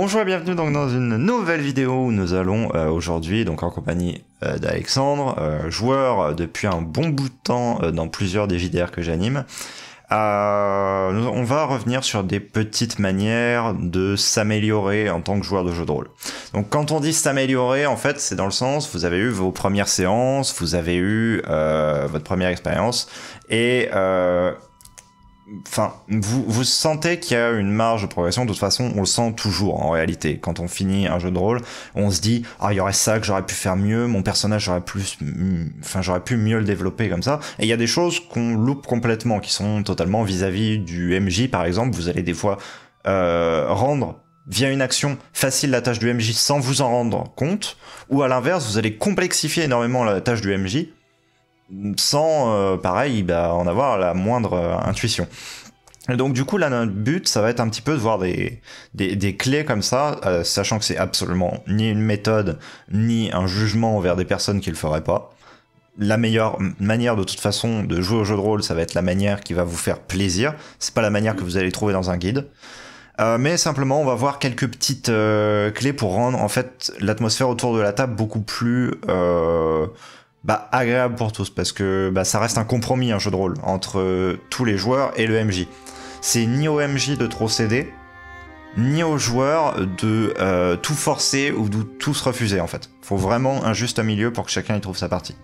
Bonjour et bienvenue donc dans une nouvelle vidéo où nous allons aujourd'hui, donc en compagnie d'Alexandre, joueur depuis un bon bout de temps dans plusieurs des JDR que j'anime. On va revenir sur des petites manières de s'améliorer en tant que joueur de jeu de rôle. Donc quand on dit s'améliorer, en fait c'est dans le sens, vous avez eu vos premières séances, vous avez eu votre première expérience, et enfin, vous sentez qu'il y a une marge de progression. De toute façon, on le sent toujours en réalité. Quand on finit un jeu de rôle, on se dit ah, il y aurait ça que j'aurais pu faire mieux, mon personnage j'aurais pu mieux le développer comme ça. Et il y a des choses qu'on loupe complètement, qui sont totalement vis-à-vis du MJ par exemple. Vous allez des fois rendre via une action facile la tâche du MJ sans vous en rendre compte, ou à l'inverse, vous allez complexifier énormément la tâche du MJ sans, pareil, en avoir la moindre intuition. Et donc du coup là notre but ça va être un petit peu de voir des clés comme ça, sachant que c'est absolument ni une méthode ni un jugement envers des personnes qui le feraient pas. La meilleure manière de toute façon de jouer au jeu de rôle, ça va être la manière qui va vous faire plaisir, c'est pas la manière que vous allez trouver dans un guide. Mais simplement on va voir quelques petites clés pour rendre en fait l'atmosphère autour de la table beaucoup plus agréable pour tous, parce que ça reste un compromis, un jeu de rôle entre tous les joueurs et le MJ. C'est ni au MJ de trop céder, ni aux joueurs de tout forcer ou de tout se refuser en fait. Faut vraiment un juste milieu pour que chacun y trouve sa partie.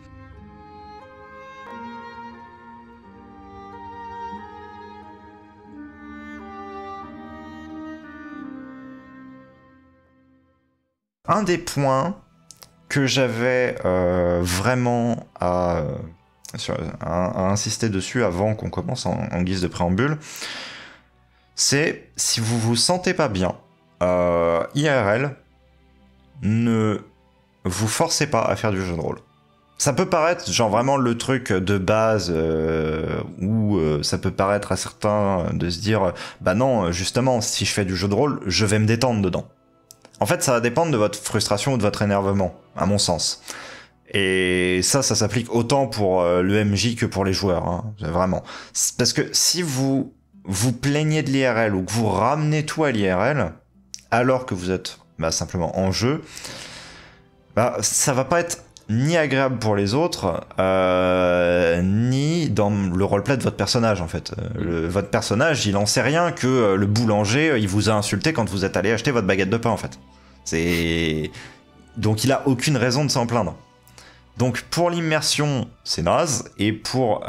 Un des points que j'avais vraiment à insister dessus avant qu'on commence en guise de préambule, c'est si vous vous sentez pas bien IRL, ne vous forcez pas à faire du jeu de rôle. Ça peut paraître genre vraiment le truc de base où ça peut paraître à certains de se dire bah non, justement si je fais du jeu de rôle je vais me détendre dedans. En fait, ça va dépendre de votre frustration ou de votre énervement, à mon sens. Et ça s'applique autant pour le MJ que pour les joueurs, hein, vraiment. Parce que si vous vous plaignez de l'IRL ou que vous ramenez tout à l'IRL, alors que vous êtes simplement en jeu, ça va pas être ni agréable pour les autres, ni dans le roleplay de votre personnage, en fait. Votre personnage, il en sait rien que le boulanger, il vous a insulté quand vous êtes allé acheter votre baguette de pain, en fait. Donc il a aucune raison de s'en plaindre. Donc pour l'immersion, c'est naze, et pour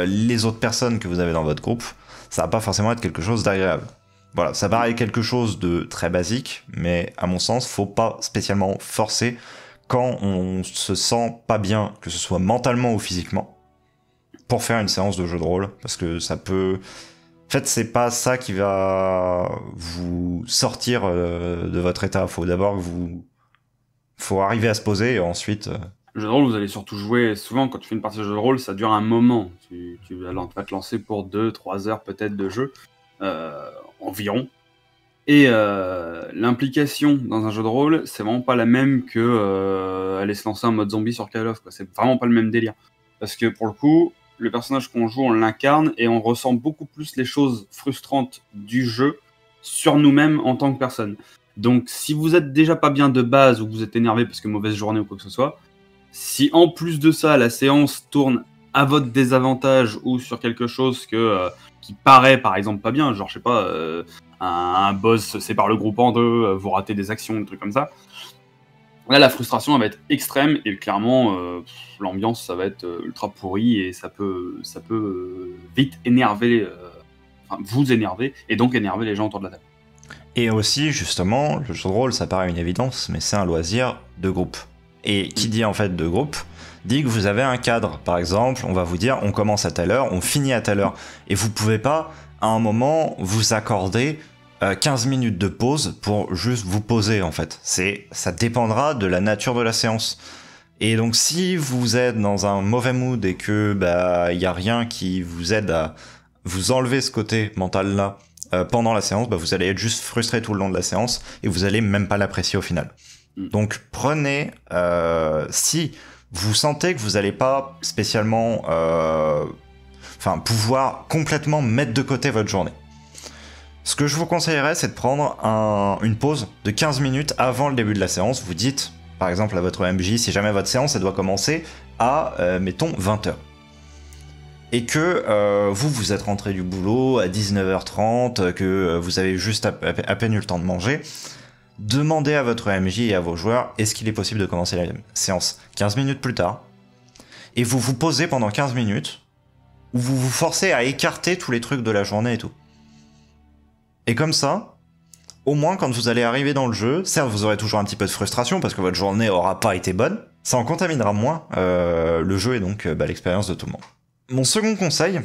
les autres personnes que vous avez dans votre groupe, ça va pas forcément être quelque chose d'agréable. Voilà, ça paraît quelque chose de très basique, mais à mon sens, faut pas spécialement forcer quand on se sent pas bien, que ce soit mentalement ou physiquement, pour faire une séance de jeu de rôle, parce que ça peut... En fait, c'est pas ça qui va vous sortir de votre état. Faut d'abord que faut arriver à se poser, et ensuite... Le jeu de rôle, vous allez surtout jouer, souvent quand tu fais une partie de jeu de rôle, ça dure un moment. Tu vas te lancer pour 2-3 heures peut-être de jeu, environ. Et l'implication dans un jeu de rôle, c'est vraiment pas la même que aller se lancer en mode zombie sur Call of, quoi. C'est vraiment pas le même délire. Parce que pour le coup, le personnage qu'on joue, on l'incarne et on ressent beaucoup plus les choses frustrantes du jeu sur nous-mêmes en tant que personne. Donc si vous êtes déjà pas bien de base ou que vous êtes énervé parce que mauvaise journée ou quoi que ce soit, si en plus de ça, la séance tourne à votre désavantage ou sur quelque chose qui paraît par exemple pas bien, genre je sais pas... un boss sépare le groupe en deux, vous ratez des actions, des trucs comme ça. Là, la frustration, elle va être extrême, et clairement, l'ambiance, ça va être ultra pourri, et ça peut vite énerver, vous énerver, et donc énerver les gens autour de la table. Et aussi, justement, le jeu de rôle, ça paraît une évidence, mais c'est un loisir de groupe. Et qui dit en fait de groupe, dit que vous avez un cadre. Par exemple, on va vous dire, on commence à telle heure, on finit à telle heure. Et vous pouvez pas, à un moment, vous accorder 15 minutes de pause pour juste vous poser, en fait. Ça dépendra de la nature de la séance. Et donc, si vous êtes dans un mauvais mood et que y a rien qui vous aide à vous enlever ce côté mental-là pendant la séance, vous allez être juste frustré tout le long de la séance et vous allez même pas l'apprécier au final. Donc, prenez... si vous sentez que vous n'allez pas spécialement... pouvoir complètement mettre de côté votre journée. Ce que je vous conseillerais, c'est de prendre une pause de 15 minutes avant le début de la séance. Vous dites, par exemple, à votre MJ, si jamais votre séance, elle doit commencer à, mettons, 20h. Et que vous êtes rentré du boulot à 19h30, que vous avez juste à peine eu le temps de manger. Demandez à votre MJ et à vos joueurs, est-ce qu'il est possible de commencer la séance 15 minutes plus tard? Et vous vous posez pendant 15 minutes, où vous vous forcez à écarter tous les trucs de la journée et tout. Et comme ça, au moins quand vous allez arriver dans le jeu, certes vous aurez toujours un petit peu de frustration parce que votre journée aura pas été bonne, ça en contaminera moins le jeu et donc l'expérience de tout le monde. Mon second conseil,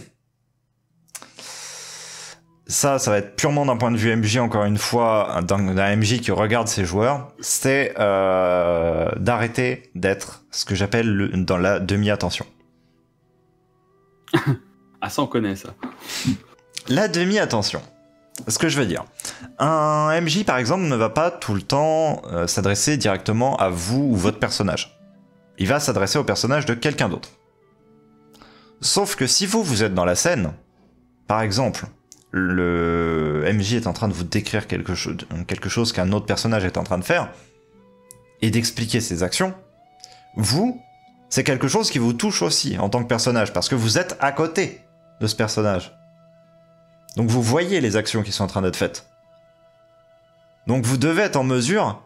ça va être purement d'un point de vue MJ, encore une fois, d'un MJ qui regarde ses joueurs, c'est d'arrêter d'être ce que j'appelle dans la demi-attention. Ah, ça on connaît ça. La demi-attention. Ce que je veux dire. Un MJ, par exemple, ne va pas tout le temps s'adresser directement à vous ou votre personnage. Il va s'adresser au personnage de quelqu'un d'autre. Sauf que si vous êtes dans la scène, par exemple, le MJ est en train de vous décrire quelque chose qu'un autre personnage est en train de faire, et d'expliquer ses actions, c'est quelque chose qui vous touche aussi en tant que personnage, parce que vous êtes à côté de ce personnage. Donc vous voyez les actions qui sont en train d'être faites. Donc vous devez être en mesure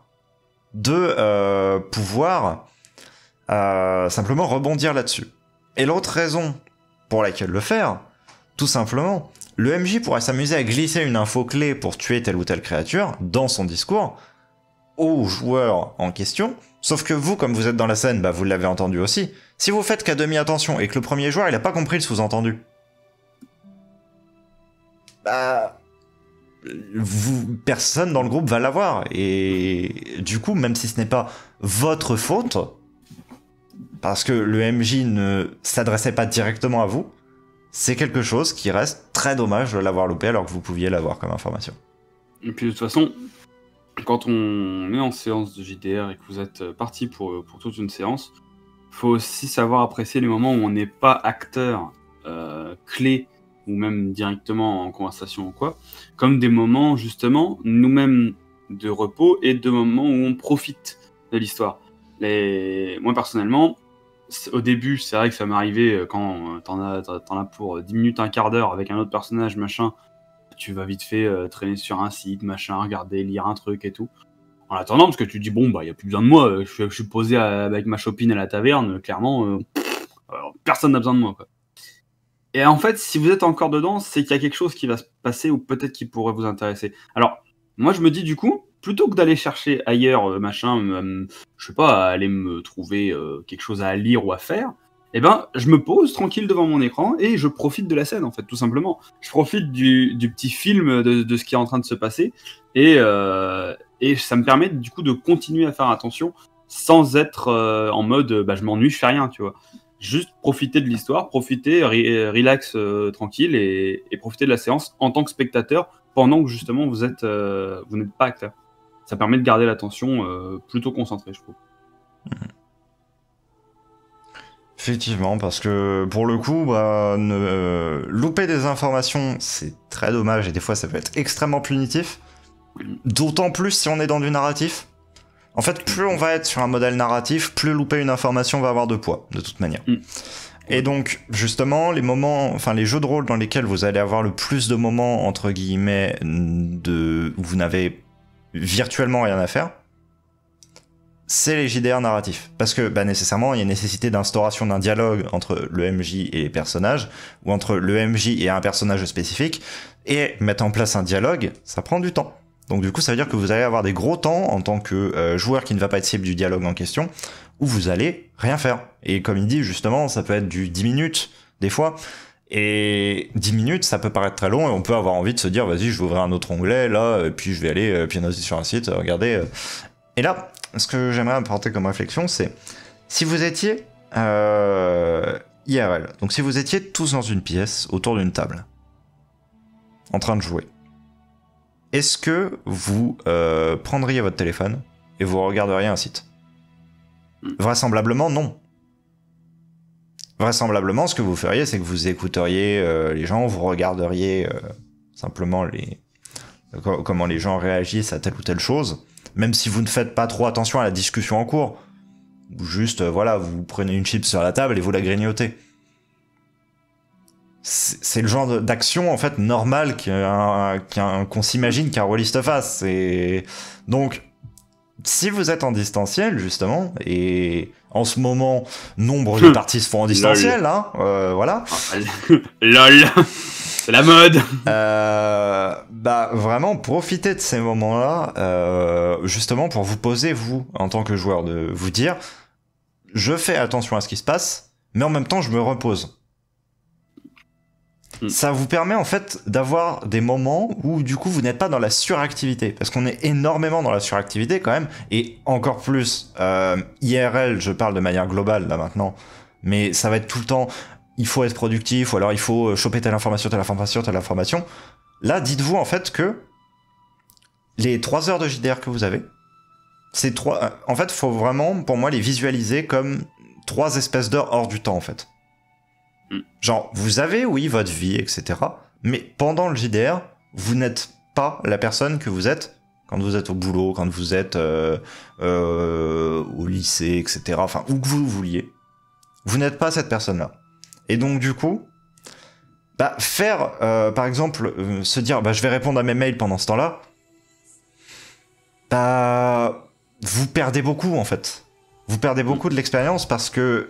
de pouvoir simplement rebondir là-dessus. Et l'autre raison pour laquelle le faire, tout simplement, le MJ pourrait s'amuser à glisser une info clé pour tuer telle ou telle créature dans son discours au joueur en question, sauf que vous, comme vous êtes dans la scène, vous l'avez entendu aussi. Si vous faites qu'à demi-attention et que le premier joueur il a pas compris le sous-entendu, personne dans le groupe va l'avoir. Et du coup, même si ce n'est pas votre faute, parce que le MJ ne s'adressait pas directement à vous, c'est quelque chose qui reste très dommage de l'avoir loupé alors que vous pouviez l'avoir comme information. Et puis de toute façon, quand on est en séance de JDR et que vous êtes parti pour toute une séance, faut aussi savoir apprécier les moments où on n'est pas acteur clé ou même directement en conversation ou quoi, comme des moments justement nous-mêmes de repos et de moments où on profite de l'histoire. Moi personnellement, au début, c'est vrai que ça m'est arrivé quand t'en as pour 10 minutes, un quart d'heure avec un autre personnage, machin, tu vas vite fait traîner sur un site, machin, regarder, lire un truc et tout. En attendant, parce que tu te dis, bon, y a plus besoin de moi, je suis posé avec ma chopine à la taverne, clairement, personne n'a besoin de moi, quoi. Et en fait, si vous êtes encore dedans, c'est qu'il y a quelque chose qui va se passer ou peut-être qui pourrait vous intéresser. Alors, moi, je me dis du coup, plutôt que d'aller chercher ailleurs, machin, je sais pas, aller me trouver quelque chose à lire ou à faire, eh ben, je me pose tranquille devant mon écran et je profite de la scène, en fait, tout simplement. Je profite du petit film de ce qui est en train de se passer et ça me permet du coup de continuer à faire attention sans être en mode je m'ennuie, je fais rien, tu vois. Juste profiter de l'histoire, profiter, relax, tranquille et profiter de la séance en tant que spectateur pendant que justement vous n'êtes pas acteur. Ça permet de garder l'attention plutôt concentrée, je trouve. Effectivement, parce que pour le coup, louper des informations, c'est très dommage et des fois ça peut être extrêmement punitif. D'autant plus si on est dans du narratif. En fait, plus on va être sur un modèle narratif, plus louper une information va avoir de poids, de toute manière. Et donc, justement, les jeux de rôle dans lesquels vous allez avoir le plus de moments, entre guillemets, où vous n'avez virtuellement rien à faire, c'est les JDR narratifs. Parce que, nécessairement, il y a nécessité d'instauration d'un dialogue entre le MJ et les personnages, ou entre le MJ et un personnage spécifique, et mettre en place un dialogue, ça prend du temps. Donc du coup, ça veut dire que vous allez avoir des gros temps en tant que joueur qui ne va pas être cible du dialogue en question, où vous allez rien faire. Et comme il dit, justement, ça peut être du 10 minutes, des fois. Et 10 minutes, ça peut paraître très long, et on peut avoir envie de se dire, vas-y, je vais ouvrir un autre onglet, là, et puis je vais aller pianoter sur un site, regarder. Et là, ce que j'aimerais apporter comme réflexion, c'est, si vous étiez IRL, donc si vous étiez tous dans une pièce, autour d'une table, en train de jouer, est-ce que vous prendriez votre téléphone et vous regarderiez un site? Vraisemblablement, non. Vraisemblablement, ce que vous feriez, c'est que vous écouteriez les gens, vous regarderiez simplement comment les gens réagissent à telle ou telle chose, même si vous ne faites pas trop attention à la discussion en cours. Ou juste, voilà, vous prenez une chips sur la table et vous la grignotez. C'est le genre d'action, en fait, normale qu'on s'imagine qu'un rôliste fasse. Donc, si vous êtes en distanciel, justement, et en ce moment, nombre de parties se font en distanciel, hein, voilà. LOL, c'est la mode. Bah, vraiment, profitez de ces moments-là, justement, pour vous poser, vous, en tant que joueur, de vous dire, je fais attention à ce qui se passe, mais en même temps, je me repose. Ça vous permet en fait d'avoir des moments où du coup vous n'êtes pas dans la suractivité, parce qu'on est énormément dans la suractivité quand même, et encore plus IRL, je parle de manière globale là maintenant, mais ça va être tout le temps, il faut être productif, ou alors il faut choper telle information, telle information, telle information. Là, dites-vous en fait que les 3 heures de JDR que vous avez, c'est 3... En fait, il faut vraiment, pour moi, les visualiser comme 3 espèces d'heures hors du temps en fait. Genre, vous avez, oui, votre vie, etc. Mais pendant le JDR, vous n'êtes pas la personne que vous êtes quand vous êtes au boulot, quand vous êtes au lycée, etc. Enfin, où que vous vouliez. Vous n'êtes pas cette personne-là. Et donc, du coup, bah, faire, par exemple, se dire, bah, je vais répondre à mes mails pendant ce temps-là, bah, vous perdez beaucoup, en fait. Vous perdez beaucoup de l'expérience parce que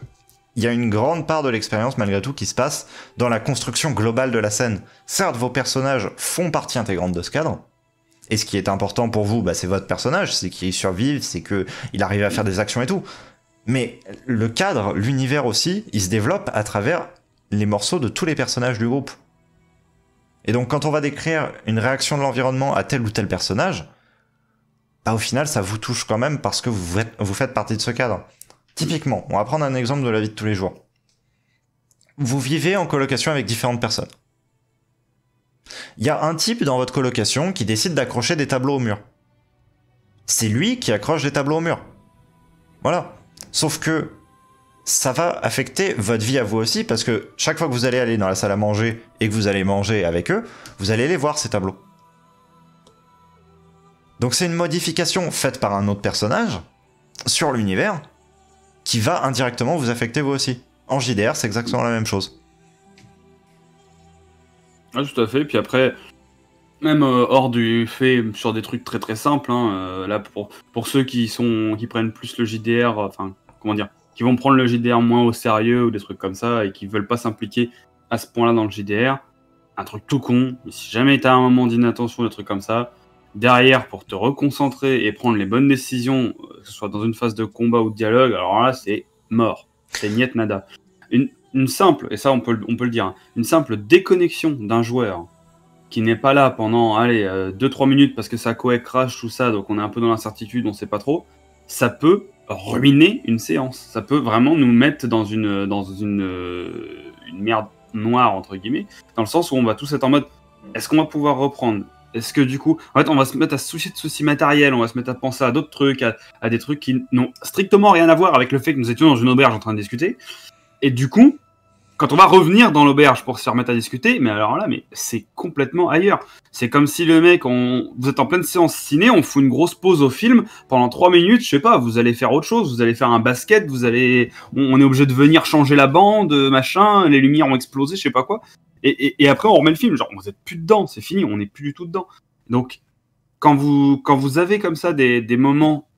il y a une grande part de l'expérience, malgré tout, qui se passe dans la construction globale de la scène. Certes, vos personnages font partie intégrante de ce cadre, et ce qui est important pour vous, bah, c'est votre personnage, c'est qu'il survive, c'est qu'il arrive à faire des actions et tout. Mais le cadre, l'univers aussi, il se développe à travers les morceaux de tous les personnages du groupe. Et donc, quand on va décrire une réaction de l'environnement à tel ou tel personnage, bah, au final, ça vous touche quand même parce que vous faites partie de ce cadre. Typiquement, on va prendre un exemple de la vie de tous les jours. Vous vivez en colocation avec différentes personnes. Il y a un type dans votre colocation qui décide d'accrocher des tableaux au mur. C'est lui qui accroche des tableaux au mur. Voilà. Sauf que ça va affecter votre vie à vous aussi, parce que chaque fois que vous allez aller dans la salle à manger et que vous allez manger avec eux, vous allez les voir ces tableaux. Donc c'est une modification faite par un autre personnage sur l'univers, qui va indirectement vous affecter vous aussi. En JDR, c'est exactement la même chose. Ah, tout à fait. Puis après, même hors du fait sur des trucs très très simples, hein, là pour ceux qui prennent plus le JDR, enfin comment dire, qui vont prendre le JDR moins au sérieux ou des trucs comme ça et qui veulent pas s'impliquer à ce point-là dans le JDR, un truc tout con. Mais si jamais t'as un moment d'inattention, des trucs comme ça, derrière, pour te reconcentrer et prendre les bonnes décisions, que ce soit dans une phase de combat ou de dialogue, alors là, c'est mort. C'est niet nada. Une simple, et ça on peut le dire, hein, une simple déconnexion d'un joueur qui n'est pas là pendant 2-3 minutes parce que sa coe crash, tout ça, donc on est un peu dans l'incertitude, on sait pas trop, ça peut ruiner une séance. Ça peut vraiment nous mettre dans une merde noire, entre guillemets, dans le sens où on va tous être en mode, est-ce qu'on va pouvoir reprendre ? Est-ce que du coup, en fait, on va se mettre à se soucier de soucis matériels, on va se mettre à penser à d'autres trucs, à des trucs qui n'ont strictement rien à voir avec le fait que nous étions dans une auberge en train de discuter. Et du coup, quand on va revenir dans l'auberge pour se remettre à discuter, mais alors là, mais c'est complètement ailleurs. C'est comme si le mec, vous êtes en pleine séance ciné, on fout une grosse pause au film, pendant 3 minutes, je sais pas, vous allez faire autre chose, vous allez faire un basket, on est obligé de venir changer la bande, machin, les lumières ont explosé, je sais pas quoi. Et après, on remet le film, genre, vous êtes plus dedans, c'est fini, on n'est plus du tout dedans. Donc, quand vous avez comme ça des moments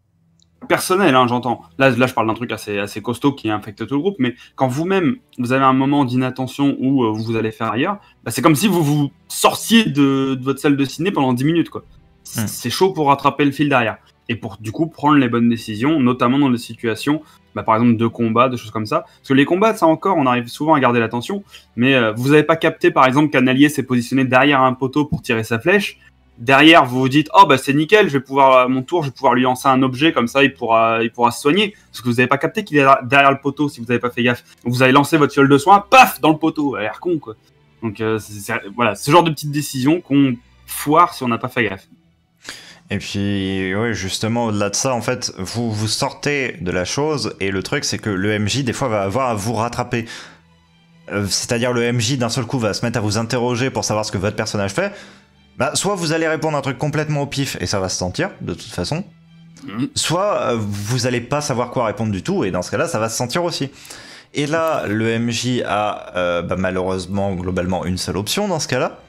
personnels, hein, j'entends. Là, je parle d'un truc assez costaud qui infecte tout le groupe, mais quand vous-même, vous avez un moment d'inattention où vous allez faire ailleurs, bah, c'est comme si vous sortiez de votre salle de ciné pendant 10 minutes, quoi. C'est chaud pour rattraper le fil derrière. Et pour, du coup, prendre les bonnes décisions, notamment dans des situations, bah, par exemple, de combat, de choses comme ça. Parce que les combats, ça encore, on arrive souvent à garder l'attention, mais vous n'avez pas capté, par exemple, qu'un allié s'est positionné derrière un poteau pour tirer sa flèche. Derrière, vous vous dites, oh bah c'est nickel, à mon tour, je vais pouvoir lui lancer un objet, comme ça il pourra se soigner. Parce que vous n'avez pas capté qu'il est derrière le poteau si vous n'avez pas fait gaffe. Vous allez lancer votre fiole de soin, paf, dans le poteau. Elle a l'air con, quoi. Donc voilà, ce genre de petites décisions qu'on foire si on n'a pas fait gaffe. Et puis, oui, justement, au-delà de ça, en fait, vous sortez de la chose, et le truc, c'est que le MJ, des fois, va avoir à vous rattraper. C'est-à-dire, le MJ, d'un seul coup, va se mettre à vous interroger pour savoir ce que votre personnage fait. Bah, soit vous allez répondre un truc complètement au pif et ça va se sentir, de toute façon. Soit vous allez pas savoir quoi répondre du tout et dans ce cas-là, ça va se sentir aussi. Et là, le MJ a malheureusement, globalement, une seule option dans ce cas-là.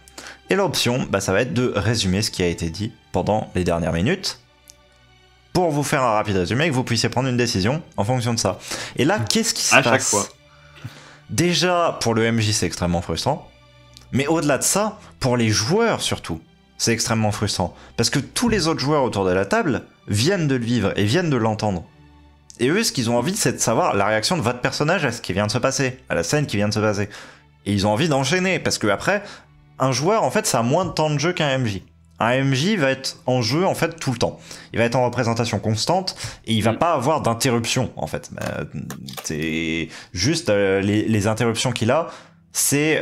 Et l'option, ça va être de résumer ce qui a été dit pendant les dernières minutes pour vous faire un rapide résumé et que vous puissiez prendre une décision en fonction de ça. Et là, qu'est-ce qui se passe ? Chaque fois. Déjà, pour le MJ, c'est extrêmement frustrant. Mais au-delà de ça, pour les joueurs surtout, c'est extrêmement frustrant. Parce que tous les autres joueurs autour de la table viennent de le vivre et viennent de l'entendre. Et eux, ce qu'ils ont envie, c'est de savoir la réaction de votre personnage à ce qui vient de se passer, à la scène qui vient de se passer. Et ils ont envie d'enchaîner, parce que après, un joueur, en fait, ça a moins de temps de jeu qu'un MJ. Un MJ va être en jeu, en fait, tout le temps. Il va être en représentation constante, et il va pas avoir d'interruption, en fait. C'est juste les interruptions qu'il a, c'est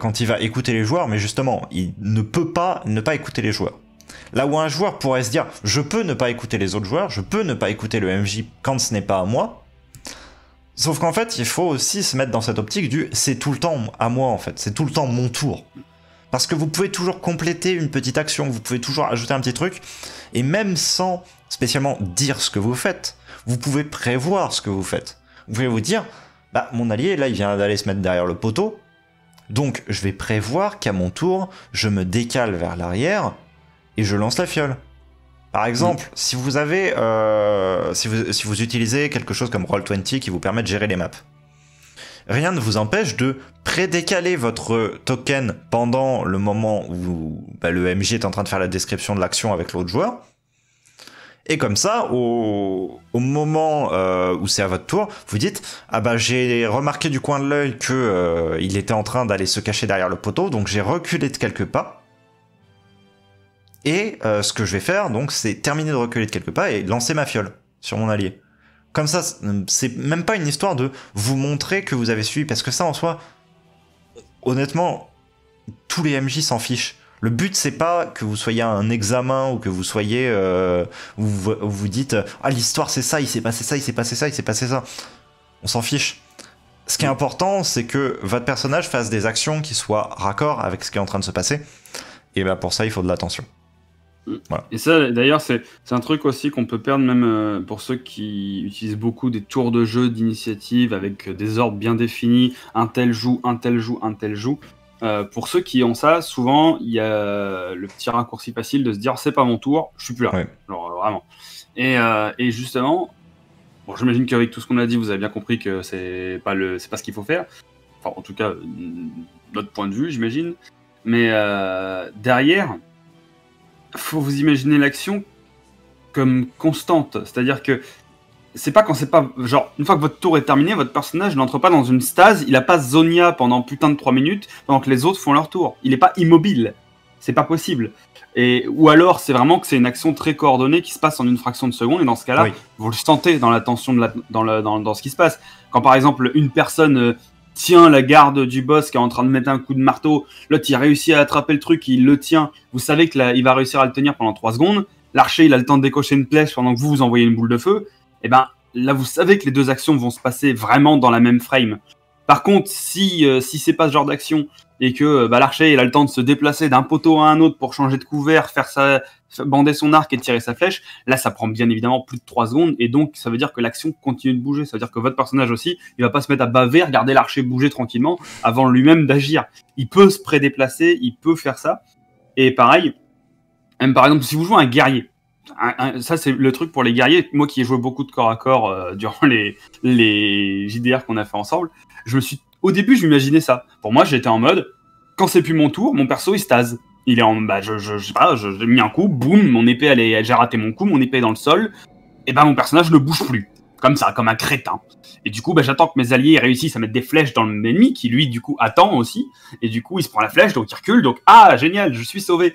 quand il va écouter les joueurs, mais justement, il ne peut pas ne pas écouter les joueurs. Là où un joueur pourrait se dire « je peux ne pas écouter les autres joueurs, je peux ne pas écouter le MJ quand ce n'est pas à moi », sauf qu'en fait, il faut aussi se mettre dans cette optique du « c'est tout le temps à moi, en fait, c'est tout le temps mon tour ». Parce que vous pouvez toujours compléter une petite action, vous pouvez toujours ajouter un petit truc, et même sans spécialement dire ce que vous faites, vous pouvez prévoir ce que vous faites. Vous pouvez vous dire « mon allié, là, il vient d'aller se mettre derrière le poteau, donc je vais prévoir qu'à mon tour, je me décale vers l'arrière, et je lance la fiole. » Par exemple, si vous avez, si vous utilisez quelque chose comme Roll20 qui vous permet de gérer les maps, rien ne vous empêche de prédécaler votre token pendant le moment où le MJ est en train de faire la description de l'action avec l'autre joueur. Et comme ça, au moment où c'est à votre tour, vous dites « Ah j'ai remarqué du coin de l'œil que il était en train d'aller se cacher derrière le poteau, donc j'ai reculé de quelques pas. Et ce que je vais faire, donc, c'est terminer de reculer de quelques pas et lancer ma fiole sur mon allié. » Comme ça, c'est même pas une histoire de vous montrer que vous avez suivi, parce que ça, en soi, honnêtement, tous les MJ s'en fichent. Le but, c'est pas que vous soyez à un examen ou que vous soyez... où vous dites « Ah, l'histoire, c'est ça, il s'est passé ça, il s'est passé ça, il s'est passé ça. » On s'en fiche. Ce qui est important, c'est que votre personnage fasse des actions qui soient raccord avec ce qui est en train de se passer. Et pour ça, il faut de l'attention. Voilà. Et ça, d'ailleurs, c'est un truc aussi qu'on peut perdre même pour ceux qui utilisent beaucoup des tours de jeu d'initiative avec des ordres bien définis, un tel joue, un tel joue, un tel joue. Pour ceux qui ont ça, souvent, il y a le petit raccourci facile de se dire « c'est pas mon tour, je suis plus là ouais. ». Alors vraiment. Et justement, bon, j'imagine qu'avec tout ce qu'on a dit, vous avez bien compris que c'est pas ce qu'il faut faire. Enfin, en tout cas, notre point de vue, j'imagine. Mais derrière... faut vous imaginer l'action comme constante, c'est-à-dire que c'est pas genre une fois que votre tour est terminé, votre personnage n'entre pas dans une stase, il a pas Zonia pendant putain de 3 minutes pendant que les autres font leur tour, il est pas immobile, c'est pas possible. Ou alors c'est vraiment que c'est une action très coordonnée qui se passe en une fraction de seconde, et dans ce cas-là, oui. Vous le sentez dans la tension dans ce qui se passe. Quand par exemple une personne tient la garde du boss qui est en train de mettre un coup de marteau, l'autre il a réussi à attraper le truc, il le tient, vous savez que il va réussir à le tenir pendant 3 secondes, l'archer il a le temps de décocher une flèche pendant que vous envoyez une boule de feu, et là vous savez que les deux actions vont se passer vraiment dans la même frame. Par contre, si c'est pas ce genre d'action, et que l'archer il a le temps de se déplacer d'un poteau à un autre pour changer de couvert, bander son arc et tirer sa flèche, là ça prend bien évidemment plus de 3 secondes, et donc ça veut dire que l'action continue de bouger, ça veut dire que votre personnage aussi, il va pas se mettre à baver, regarder l'archer bouger tranquillement avant lui-même d'agir. Il peut se prédéplacer, il peut faire ça, et pareil, même par exemple si vous jouez un guerrier, ça c'est le truc pour les guerriers, moi qui ai joué beaucoup de corps à corps durant les JDR qu'on a fait ensemble, au début je m'imaginais ça, pour moi j'étais en mode, quand c'est plus mon tour, mon perso il stase. Il est en je sais pas, j'ai mis un coup, boum, mon épée j'ai raté mon coup, mon épée est dans le sol, et mon personnage ne bouge plus. Comme ça, comme un crétin. Et du coup, j'attends que mes alliés réussissent à mettre des flèches dans l'ennemi, qui lui, du coup, attend aussi. Et du coup, il se prend la flèche, donc il recule, donc génial, je suis sauvé.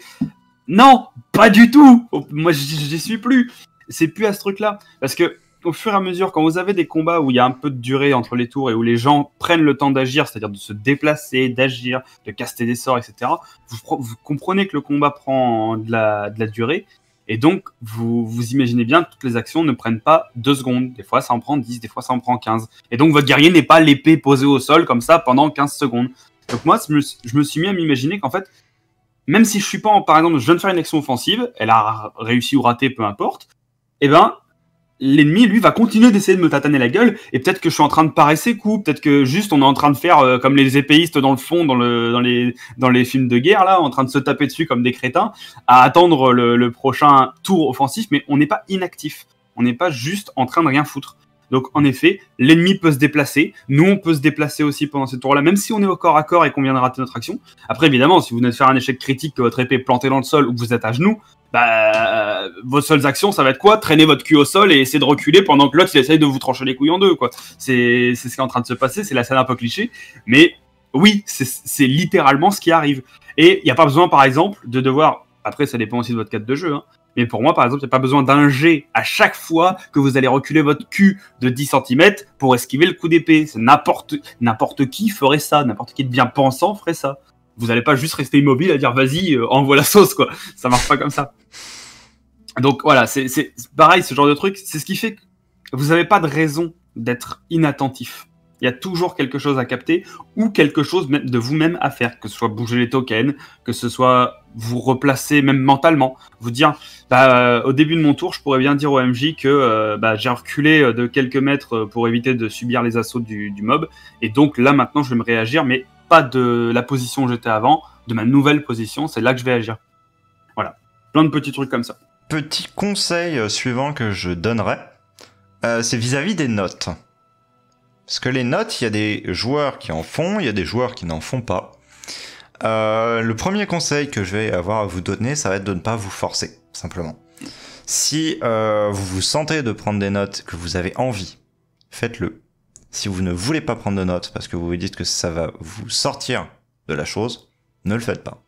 Non, pas du tout. Moi, j'y suis plus. C'est plus à ce truc-là. Parce que, au fur et à mesure, quand vous avez des combats où il y a un peu de durée entre les tours et où les gens prennent le temps d'agir, c'est-à-dire de se déplacer, d'agir, de caster des sorts, etc., vous comprenez que le combat prend de la durée, et donc vous imaginez bien que toutes les actions ne prennent pas 2 secondes. Des fois, ça en prend 10, des fois, ça en prend 15. Et donc, votre guerrier n'est pas l'épée posée au sol comme ça pendant 15 secondes. Donc moi, je me suis mis à m'imaginer qu'en fait, même si je suis pas, par exemple, je viens de faire une action offensive, elle a réussi ou raté, peu importe, eh ben, l'ennemi, lui, va continuer d'essayer de me tataner la gueule, et peut-être que je suis en train de parer ses coups, peut-être que juste on est en train de faire comme les épéistes dans le fond, dans les films de guerre, là, en train de se taper dessus comme des crétins, à attendre le prochain tour offensif, mais on n'est pas inactif. On n'est pas juste en train de rien foutre. Donc, en effet, l'ennemi peut se déplacer. Nous, on peut se déplacer aussi pendant ces tours-là, même si on est au corps à corps et qu'on vient de rater notre action. Après, évidemment, si vous venez de faire un échec critique, que votre épée est plantée dans le sol ou que vous êtes à genoux, bah, vos seules actions, ça va être quoi? Traîner votre cul au sol et essayer de reculer pendant que l'autre, il essaye de vous trancher les couilles en deux, quoi. C'est ce qui est en train de se passer, c'est la scène un peu cliché. Mais oui, c'est littéralement ce qui arrive. Et il n'y a pas besoin, par exemple, de devoir... Après, ça dépend aussi de votre cadre de jeu, hein. Mais pour moi, par exemple, il n'y a pas besoin d'un jet à chaque fois que vous allez reculer votre cul de 10 cm pour esquiver le coup d'épée. N'importe qui ferait ça. N'importe qui de bien pensant ferait ça. Vous n'allez pas juste rester immobile à dire vas-y, envoie la sauce, quoi. Ça marche pas comme ça. Donc voilà, c'est pareil, ce genre de truc. C'est ce qui fait que vous n'avez pas de raison d'être inattentif. Il y a toujours quelque chose à capter ou quelque chose de vous-même à faire, que ce soit bouger les tokens, que ce soit vous replacer même mentalement, vous dire au début de mon tour, je pourrais bien dire au MJ que j'ai reculé de quelques mètres pour éviter de subir les assauts du mob, et donc là maintenant je vais me réagir, mais pas de la position où j'étais avant, de ma nouvelle position, c'est là que je vais agir. Voilà, plein de petits trucs comme ça. Petit conseil suivant que je donnerais, c'est vis-à-vis des notes. Parce que les notes, il y a des joueurs qui en font, il y a des joueurs qui n'en font pas. Le premier conseil que je vais avoir à vous donner, ça va être de ne pas vous forcer, simplement. Si vous vous sentez de prendre des notes, que vous avez envie, faites-le. Si vous ne voulez pas prendre de notes, parce que vous vous dites que ça va vous sortir de la chose, ne le faites pas.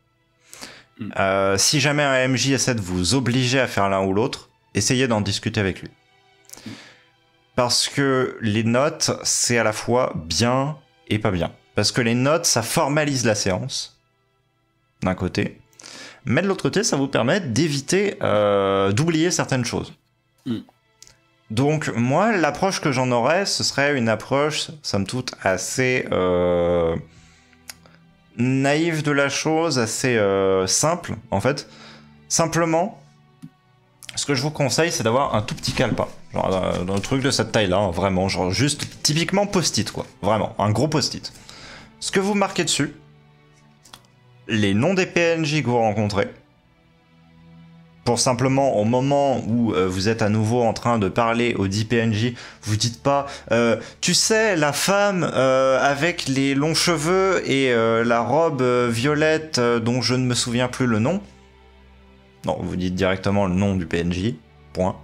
Si jamais un MJ essaie de vous obliger à faire l'un ou l'autre, essayez d'en discuter avec lui. Parce que les notes, c'est à la fois bien et pas bien. Parce que les notes, ça formalise la séance, d'un côté. Mais de l'autre côté, ça vous permet d'éviter d'oublier certaines choses. Donc, moi, l'approche que j'en aurais, ce serait une approche, somme toute, assez naïve de la chose, assez simple, en fait. Simplement, ce que je vous conseille, c'est d'avoir un tout petit calepin. Genre un truc de cette taille-là, hein, vraiment, genre juste typiquement post-it, quoi. Vraiment, un gros post-it. Ce que vous marquez dessus, les noms des PNJ que vous rencontrez, pour simplement, au moment où vous êtes à nouveau en train de parler aux 10 PNJ, vous dites pas tu sais, la femme avec les longs cheveux et la robe violette dont je ne me souviens plus le nom. Non, vous dites directement le nom du PNJ, point.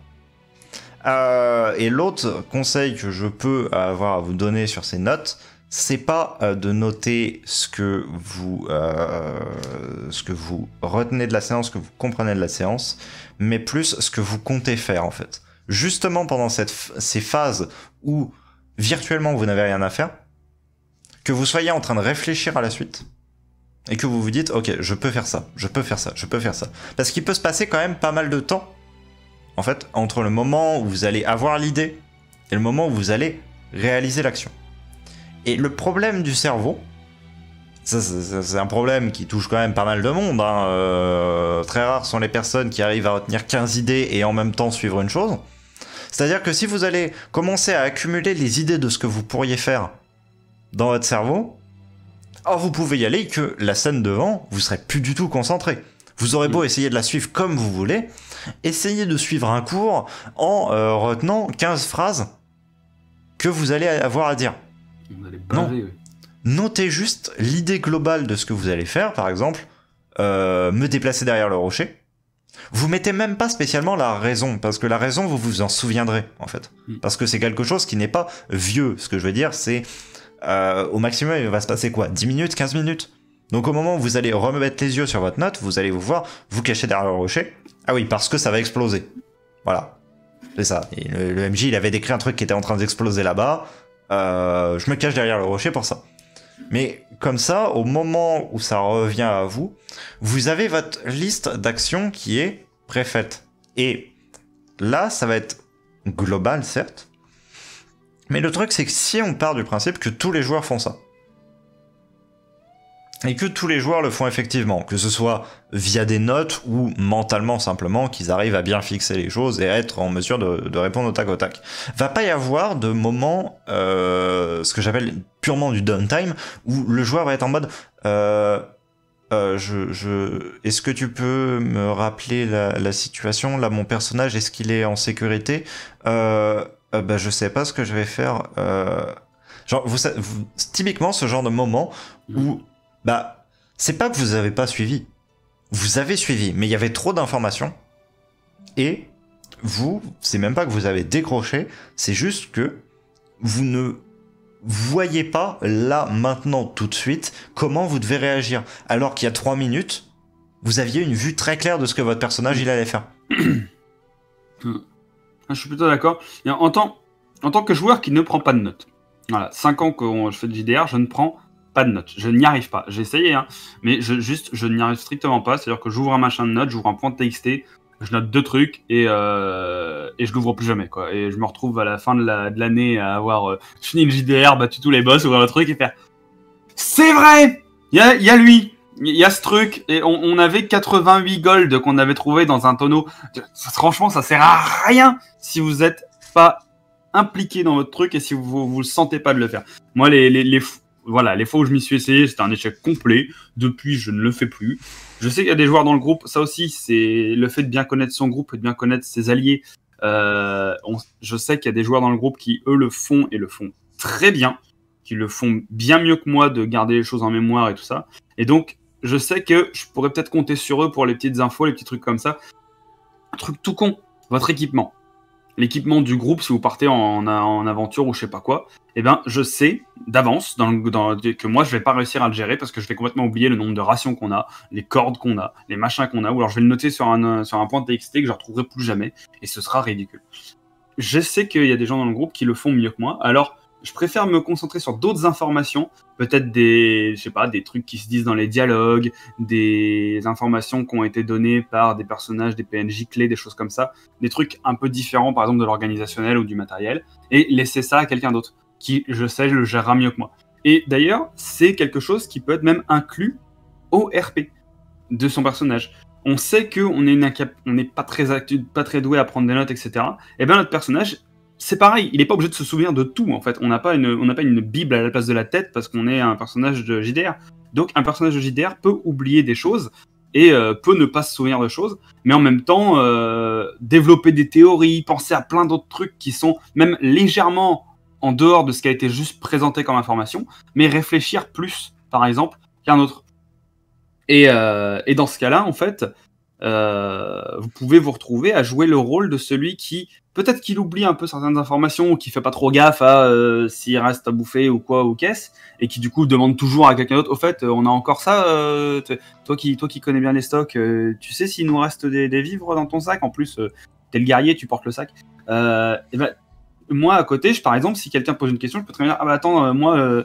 Et l'autre conseil que je peux avoir à vous donner sur ces notes, c'est pas de noter ce que vous retenez de la séance, ce que vous comprenez de la séance, mais plus ce que vous comptez faire en fait. Justement pendant ces phases où virtuellement vous n'avez rien à faire, que vous soyez en train de réfléchir à la suite, et que vous vous dites, ok, je peux faire ça, je peux faire ça, je peux faire ça. Parce qu'il peut se passer quand même pas mal de temps, en fait, entre le moment où vous allez avoir l'idée et le moment où vous allez réaliser l'action. Et le problème du cerveau, c'est un problème qui touche quand même pas mal de monde, hein. Très rares sont les personnes qui arrivent à retenir 15 idées et en même temps suivre une chose. C'est-à-dire que si vous allez commencer à accumuler les idées de ce que vous pourriez faire dans votre cerveau, or vous pouvez y aller que la scène devant, vous serez plus du tout concentré. Vous aurez beau essayer de la suivre comme vous voulez, essayez de suivre un cours en retenant 15 phrases que vous allez avoir à dire. Vous allez baver, oui. Notez juste l'idée globale de ce que vous allez faire, par exemple, me déplacer derrière le rocher. Vous mettez même pas spécialement la raison, parce que la raison, vous vous en souviendrez, en fait. Parce que c'est quelque chose qui n'est pas vieux. Ce que je veux dire, c'est... au maximum, il va se passer quoi? 10 minutes, 15 minutes? Donc au moment où vous allez remettre les yeux sur votre note, vous allez vous voir, vous cacher derrière le rocher. Ah oui, parce que ça va exploser. Voilà. C'est ça. Et le MJ, il avait décrit un truc qui était en train d'exploser là-bas. Je me cache derrière le rocher pour ça. Mais comme ça, au moment où ça revient à vous, vous avez votre liste d'actions qui est préfaite. Et là, ça va être global, certes. Mais le truc, c'est que si on part du principe que tous les joueurs font ça, et que tous les joueurs le font effectivement, que ce soit via des notes ou mentalement simplement qu'ils arrivent à bien fixer les choses et à être en mesure de répondre au tac au tac. Va pas y avoir de moment, ce que j'appelle purement du downtime, où le joueur va être en mode est-ce que tu peux me rappeler la situation là, mon personnage, est-ce qu'il est en sécurité? Bah, je sais pas ce que je vais faire. Genre, typiquement ce genre de moment où bah, c'est pas que vous avez pas suivi. Vous avez suivi, mais il y avait trop d'informations. Et vous, c'est même pas que vous avez décroché, c'est juste que vous ne voyez pas, là, maintenant, tout de suite, comment vous devez réagir. Alors qu'il y a 3 minutes, vous aviez une vue très claire de ce que votre personnage, il allait faire. Je suis plutôt d'accord. En tant que joueur qui ne prend pas de notes, voilà, 5 ans que je fais de JDR, je ne prends pas de notes. Je n'y arrive pas. J'ai essayé, hein, mais je n'y arrive strictement pas. C'est-à-dire que j'ouvre un machin de notes, j'ouvre un point de TXT, je note 2 trucs et je l'ouvre plus jamais, quoi. Et je me retrouve à la fin de l'année à avoir fini le JDR, battu tous les boss, ouvrir le truc et faire c'est vrai, il y a lui, il y a ce truc, et on avait 88 gold qu'on avait trouvé dans un tonneau. Franchement, ça sert à rien si vous êtes pas impliqué dans votre truc et si vous le sentez pas de le faire. Moi, voilà, les fois où je m'y suis essayé, c'était un échec complet. Depuis, je ne le fais plus. Je sais qu'il y a des joueurs dans le groupe. Ça aussi, c'est le fait de bien connaître son groupe et de bien connaître ses alliés. Je sais qu'il y a des joueurs dans le groupe qui, eux, le font et le font très bien, qui le font bien mieux que moi de garder les choses en mémoire et tout ça. Et donc, je sais que je pourrais peut-être compter sur eux pour les petites infos, les petits trucs comme ça. Un truc tout con, votre équipement. L'équipement du groupe, si vous partez en aventure ou je sais pas quoi, eh ben, je sais d'avance que moi, je vais pas réussir à le gérer parce que je vais complètement oublier le nombre de rations qu'on a, les cordes qu'on a, les machins qu'on a, ou alors je vais le noter sur un point de TXT que je retrouverai plus jamais, et ce sera ridicule. Je sais qu'il y a des gens dans le groupe qui le font mieux que moi, alors je préfère me concentrer sur d'autres informations, peut-être des trucs qui se disent dans les dialogues, des informations qui ont été données par des personnages, des PNJ clés, des choses comme ça, des trucs un peu différents, par exemple de l'organisationnel ou du matériel, et laisser ça à quelqu'un d'autre, qui, je sais, le gérera mieux que moi. Et d'ailleurs, c'est quelque chose qui peut être même inclus au RP de son personnage. On sait qu'on n'est pas très doué à prendre des notes, etc. Et bien notre personnage, c'est pareil, il n'est pas obligé de se souvenir de tout, en fait. On n'a pas une bible à la place de la tête parce qu'on est un personnage de JDR. Donc un personnage de JDR peut oublier des choses et peut ne pas se souvenir de choses, mais en même temps développer des théories, penser à plein d'autres trucs qui sont même légèrement en dehors de ce qui a été juste présenté comme information, mais réfléchir plus, par exemple, qu'un autre. Et dans ce cas-là, en fait, vous pouvez vous retrouver à jouer le rôle de celui qui, peut-être qu'il oublie un peu certaines informations ou qui fait pas trop gaffe à s'il reste à bouffer ou quoi ou qu'est-ce, et qui du coup demande toujours à quelqu'un d'autre, au fait, on a encore ça, toi qui connais bien les stocks, tu sais s'il nous reste des vivres dans ton sac, en plus, t'es le guerrier, tu portes le sac. Et ben, moi, à côté, par exemple, si quelqu'un pose une question, je peux très bien dire, ah bah attends, moi,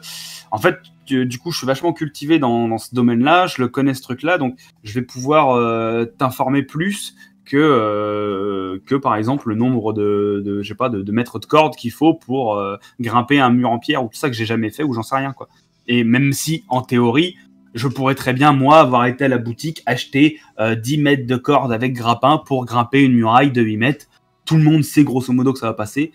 en fait, du coup, je suis vachement cultivé dans ce domaine-là, je le connais ce truc-là, donc je vais pouvoir t'informer plus que par exemple le nombre de mètres de corde qu'il faut pour grimper un mur en pierre ou tout ça que j'ai jamais fait ou j'en sais rien, quoi. Et même si, en théorie, je pourrais très bien, moi, avoir été à la boutique, acheter 10 mètres de corde avec grappin pour grimper une muraille de 8 mètres. Tout le monde sait grosso modo que ça va passer.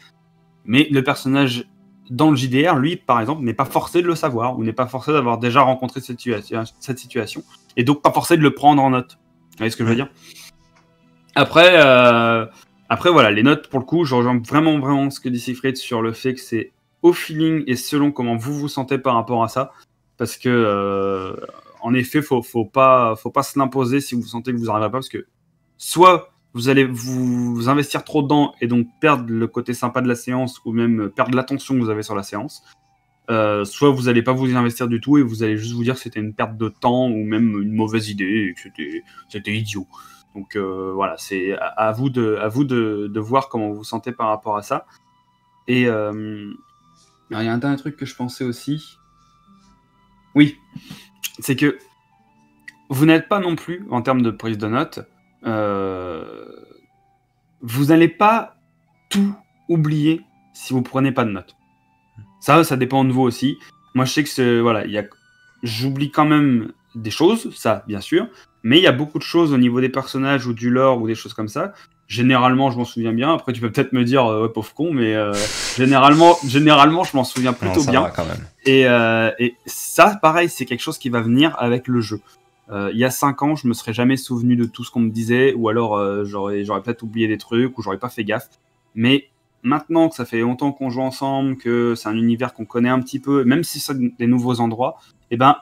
Mais le personnage dans le JDR, lui, par exemple, n'est pas forcé de le savoir ou n'est pas forcé d'avoir déjà rencontré cette situation et donc pas forcé de le prendre en note. Vous voyez ce que je veux dire ? Après, voilà, les notes, pour le coup, je rejoins vraiment ce que dit Siegfried sur le fait que c'est au feeling et selon comment vous vous sentez par rapport à ça. Parce que, en effet, faut pas se l'imposer si vous sentez que vous n'arriverez pas. Parce que soit vous allez vous investir trop dedans et donc perdre le côté sympa de la séance ou même perdre l'attention que vous avez sur la séance. Soit vous n'allez pas vous y investir du tout et vous allez juste vous dire que c'était une perte de temps ou même une mauvaise idée et que c'était idiot. Donc voilà, c'est à vous de voir comment vous vous sentez par rapport à ça. Et il y a un dernier truc que je pensais aussi. Oui, c'est que vous n'êtes pas non plus, en termes de prise de notes, vous n'allez pas tout oublier si vous prenez pas de notes. Ça dépend de vous aussi. Moi, je sais que j'oublie quand même des choses, ça, bien sûr, mais il y a beaucoup de choses au niveau des personnages ou du lore ou des choses comme ça. Généralement, je m'en souviens bien. Après, tu peux peut-être me dire, ouais, pauvre con, mais généralement, je m'en souviens plutôt non, ça bien. va quand même. Et ça, pareil, c'est quelque chose qui va venir avec le jeu. Il y a 5 ans, je me serais jamais souvenu de tout ce qu'on me disait, ou alors j'aurais peut-être oublié des trucs, ou j'aurais pas fait gaffe. Mais maintenant que ça fait longtemps qu'on joue ensemble, que c'est un univers qu'on connaît un petit peu, même si c'est des nouveaux endroits, eh ben,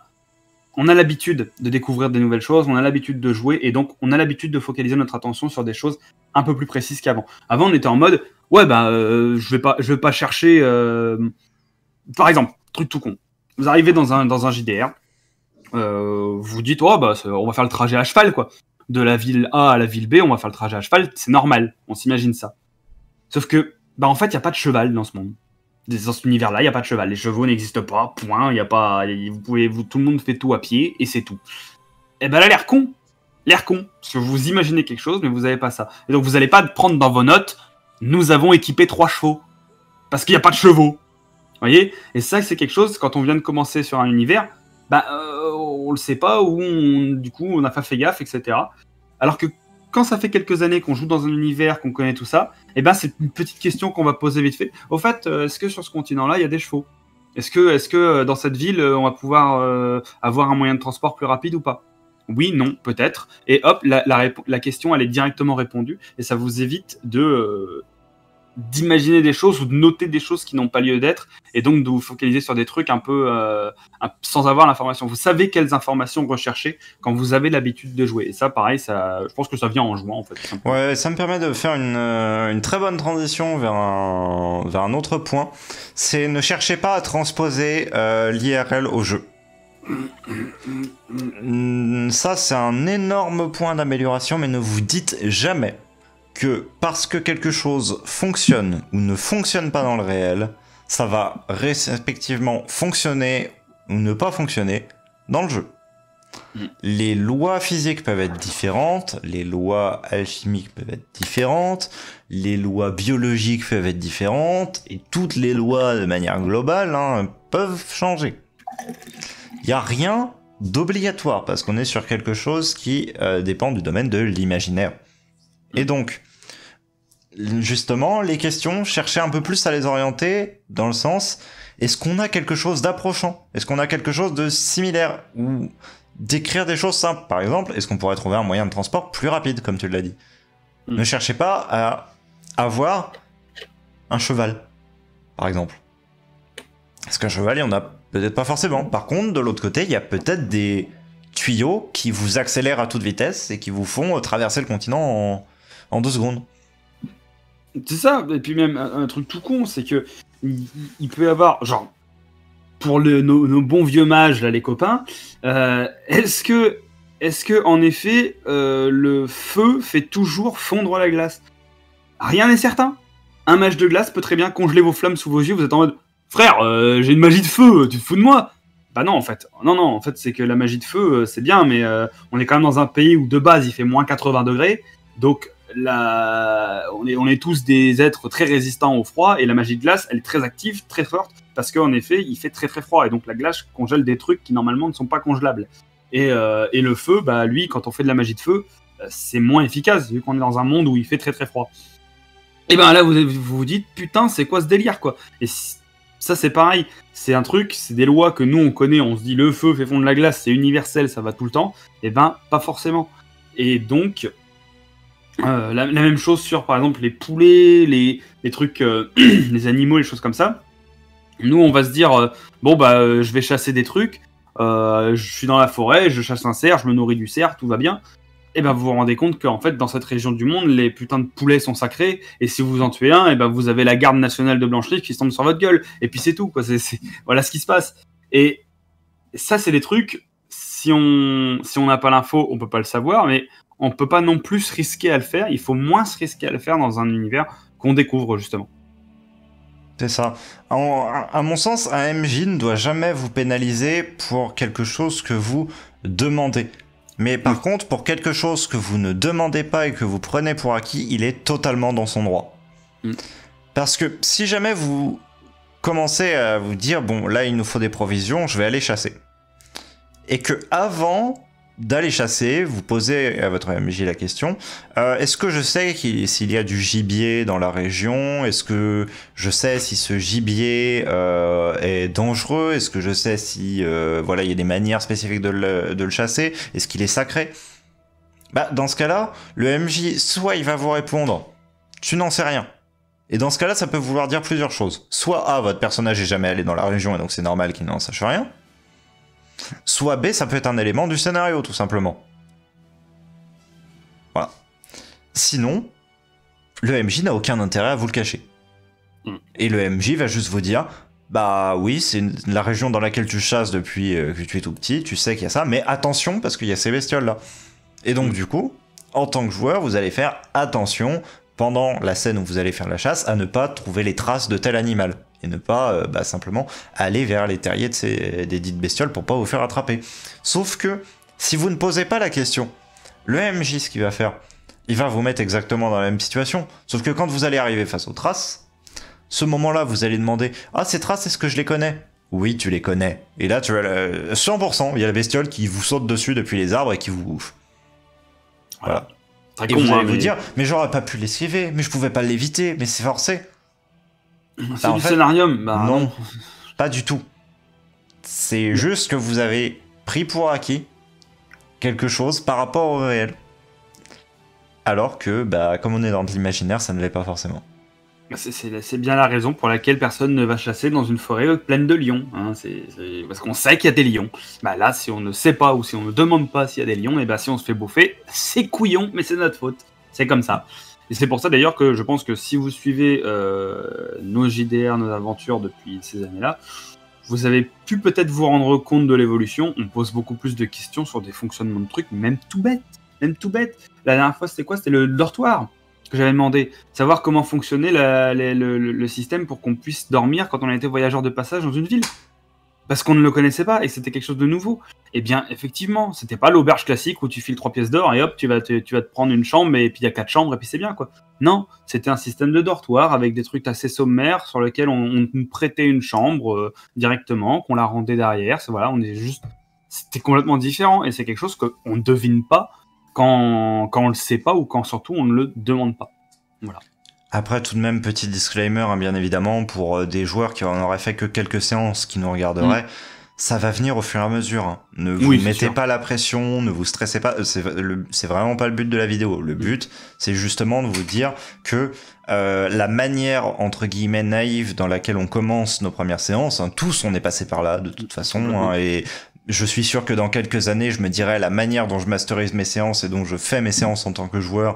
on a l'habitude de découvrir des nouvelles choses, on a l'habitude de jouer, et donc on a l'habitude de focaliser notre attention sur des choses un peu plus précises qu'avant. Avant, on était en mode, ouais, bah, je vais pas chercher... Par exemple, truc tout con. Vous arrivez dans un JDR, vous dites, oh, bah, on va faire le trajet à cheval, quoi. De la ville A à la ville B, on va faire le trajet à cheval, c'est normal, on s'imagine ça. Sauf que, bah, en fait, il n'y a pas de cheval dans ce monde. Dans cet univers-là, il n'y a pas de cheval. Les chevaux n'existent pas, point. Y a pas, tout le monde fait tout à pied, et c'est tout. Et ben là, l'air con. L'air con. Parce que vous imaginez quelque chose, mais vous n'avez pas ça. Et donc, vous n'allez pas prendre dans vos notes, nous avons équipé 3 chevaux. Parce qu'il n'y a pas de chevaux. Vous voyez? Et ça, c'est quelque chose, quand on vient de commencer sur un univers, bah, on le sait pas, ou du coup, on n'a pas fait gaffe, etc. Alors que quand ça fait quelques années qu'on joue dans un univers, qu'on connaît tout ça, eh ben c'est une petite question qu'on va poser vite fait. Au fait, est-ce que sur ce continent-là, il y a des chevaux? Est-ce que dans cette ville, on va pouvoir avoir un moyen de transport plus rapide ou pas? Oui, non, peut-être. Et hop, la question, elle est directement répondue, et ça vous évite d'imaginer des choses ou de noter des choses qui n'ont pas lieu d'être, et donc de vous focaliser sur des trucs un peu sans avoir l'information. Vous savez quelles informations rechercher quand vous avez l'habitude de jouer. Et ça, pareil, je pense que ça vient en jouant, en fait. Ouais, ça me permet de faire une très bonne transition vers un autre point. C'est ne cherchez pas à transposer l'IRL au jeu. Ça, c'est un énorme point d'amélioration, mais ne vous dites jamais que parce que quelque chose fonctionne ou ne fonctionne pas dans le réel, ça va respectivement fonctionner ou ne pas fonctionner dans le jeu. Les lois physiques peuvent être différentes, les lois alchimiques peuvent être différentes, les lois biologiques peuvent être différentes, et toutes les lois de manière globale peuvent changer. Il n'y a rien d'obligatoire, parce qu'on est sur quelque chose qui dépend du domaine de l'imaginaire. Et donc, justement, les questions, cherchez un peu plus à les orienter dans le sens, est-ce qu'on a quelque chose d'approchant? Est-ce qu'on a quelque chose de similaire? Ou d'écrire des choses simples. Par exemple, est-ce qu'on pourrait trouver un moyen de transport plus rapide, comme tu l'as dit? Ne cherchez pas à avoir un cheval, par exemple. Parce qu'un cheval, il y en a peut-être pas forcément. Par contre, de l'autre côté, il y a peut-être des tuyaux qui vous accélèrent à toute vitesse et qui vous font traverser le continent en 2 secondes. C'est ça, et puis même un truc tout con, c'est que il peut y avoir, genre, pour nos bons vieux mages, là, les copains, est-ce que en effet, le feu fait toujours fondre la glace? Rien n'est certain. Un mage de glace peut très bien congeler vos flammes sous vos yeux, vous êtes en mode « Frère, j'ai une magie de feu, tu te fous de moi ?» Bah non, en fait. Non, en fait, c'est que la magie de feu, c'est bien, mais on est quand même dans un pays où, de base, il fait moins 80 degrés, donc on est tous des êtres très résistants au froid, et la magie de glace, elle est très active, très forte, parce qu'en effet, il fait très très froid, et donc la glace congèle des trucs qui normalement ne sont pas congelables. Et le feu, bah lui, quand on fait de la magie de feu, c'est moins efficace, vu qu'on est dans un monde où il fait très très froid. Et ben là, vous vous dites, putain, c'est quoi ce délire, quoi? Et ça, c'est pareil, c'est un truc, c'est des lois que nous, on connaît, on se dit, le feu fait fondre la glace, c'est universel, ça va tout le temps. Et ben, pas forcément. Et donc... la même chose sur, par exemple, les poulets, les trucs, les animaux, les choses comme ça. Nous, on va se dire, bon, bah, je vais chasser des trucs, je suis dans la forêt, je chasse un cerf, je me nourris du cerf, tout va bien. Et ben, vous vous rendez compte qu'en fait, dans cette région du monde, les putains de poulets sont sacrés, et si vous en tuez un, et ben, vous avez la garde nationale de Blancherie qui se tombe sur votre gueule, et puis c'est tout, quoi. Voilà ce qui se passe. Et ça, c'est des trucs, si on n'a pas l'info, on peut pas le savoir, mais on peut pas non plus se risquer à le faire, il faut moins se risquer à le faire dans un univers qu'on découvre, justement. C'est ça. À mon sens, un MJ ne doit jamais vous pénaliser pour quelque chose que vous demandez. Mais par contre, pour quelque chose que vous ne demandez pas et que vous prenez pour acquis, il est totalement dans son droit. Parce que si jamais vous commencez à vous dire, bon, là, il nous faut des provisions, je vais aller chasser. et que avant d'aller chasser, vous posez à votre MJ la question, est-ce que je sais s'il y a du gibier dans la région? Est-ce que je sais si ce gibier est dangereux? Est-ce que je sais si voilà, il y a des manières spécifiques de le chasser? Est-ce qu'il est sacré? Bah, dans ce cas-là, le MJ, soit il va vous répondre, tu n'en sais rien. Et dans ce cas-là, ça peut vouloir dire plusieurs choses. Soit A, votre personnage est jamais allé dans la région et donc c'est normal qu'il n'en sache rien. Soit B, ça peut être un élément du scénario, tout simplement. Voilà. Sinon, le MJ n'a aucun intérêt à vous le cacher. Et le MJ va juste vous dire, bah oui, c'est la région dans laquelle tu chasses depuis que tu es tout petit, tu sais qu'il y a ça, mais attention parce qu'il y a ces bestioles-là. Et donc du coup, en tant que joueur, vous allez faire attention pendant la scène où vous allez faire la chasse à ne pas trouver les traces de tel animal et ne pas simplement aller vers les terriers des dites bestioles pour pas vous faire attraper. Sauf que si vous ne posez pas la question, le MJ ce qu'il va faire, il va vous mettre exactement dans la même situation. Sauf que quand vous allez arriver face aux traces, ce moment-là vous allez demander « Ah, ces traces, est-ce que je les connais ?» Oui, tu les connais. Et là, tu as 100%, il y a la bestiole qui vous saute dessus depuis les arbres et qui vous bouffe. Voilà. Et vous allez vous dire, mais j'aurais pas pu l'esquiver, mais je pouvais pas l'éviter, mais c'est forcé. C'est du scénarium. Bah, non, pas du tout. C'est juste que vous avez pris pour acquis quelque chose par rapport au réel. Alors que, bah, comme on est dans de l'imaginaire, ça ne l'est pas forcément. C'est bien la raison pour laquelle personne ne va chasser dans une forêt pleine de lions. Hein. Parce qu'on sait qu'il y a des lions. Bah là, si on ne sait pas ou si on ne demande pas s'il y a des lions, et bah si on se fait bouffer, c'est couillon, mais c'est notre faute. C'est comme ça. Et c'est pour ça d'ailleurs que je pense que si vous suivez nos JDR, nos aventures depuis ces années-là, vous avez pu peut-être vous rendre compte de l'évolution. On pose beaucoup plus de questions sur des fonctionnements de trucs, même tout bête. La dernière fois, c'était quoi? C'était le dortoir que j'avais demandé, savoir comment fonctionnait le système pour qu'on puisse dormir quand on a été voyageur de passage dans une ville. Parce qu'on ne le connaissait pas et c'était quelque chose de nouveau. Eh bien, effectivement, c'était pas l'auberge classique où tu files 3 pièces d'or et hop, tu vas te prendre une chambre et puis il y a 4 chambres et puis c'est bien, quoi. Non, c'était un système de dortoir avec des trucs assez sommaires sur lesquels on prêtait une chambre directement, qu'on la rendait derrière. Voilà, c'était complètement différent et c'est quelque chose qu'on ne devine pas quand on le sait pas ou quand surtout on ne le demande pas. Voilà. Après, tout de même, petit disclaimer, hein, bien évidemment, pour des joueurs qui en auraient fait que quelques séances, qui nous regarderaient, ça va venir au fur et à mesure. Hein. Ne vous mettez pas la pression, ne vous stressez pas. C'est vraiment pas le but de la vidéo. Le but, c'est justement de vous dire que la manière, entre guillemets, naïve dans laquelle on commence nos premières séances, hein, tous on est passé par là, de toute façon, hein, et je suis sûr que dans quelques années, je me dirais la manière dont je masterise mes séances et dont je fais mes séances en tant que joueur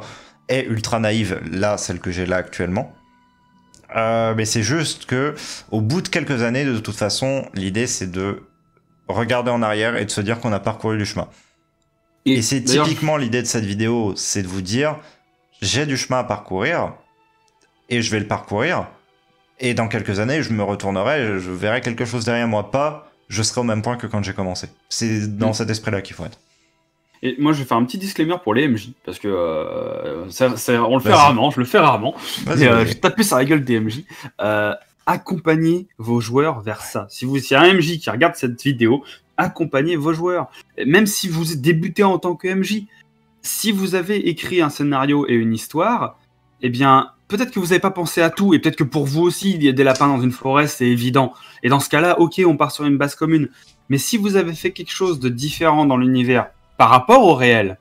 est ultra naïve, là, celle que j'ai là actuellement. Mais c'est juste que, au bout de quelques années, de toute façon, l'idée c'est de regarder en arrière et de se dire qu'on a parcouru du chemin. Et c'est typiquement l'idée de cette vidéo, c'est de vous dire, j'ai du chemin à parcourir, et je vais le parcourir, et dans quelques années, je me retournerai, je verrai quelque chose derrière moi, pas je serai au même point que quand j'ai commencé. C'est dans cet esprit-là qu'il faut être. Et moi, je vais faire un petit disclaimer pour les MJ, parce que on le fait rarement, je le fais rarement, mais je vais taper sur la gueule des MJ. Accompagnez vos joueurs vers ça. Si y a un MJ qui regarde cette vidéo, accompagnez vos joueurs. Même si vous débutez en tant que MJ, si vous avez écrit un scénario et une histoire, eh bien, peut-être que vous n'avez pas pensé à tout, et peut-être que pour vous aussi, il y a des lapins dans une forêt, c'est évident. Et dans ce cas-là, ok, on part sur une base commune. Mais si vous avez fait quelque chose de différent dans l'univers par rapport au réel,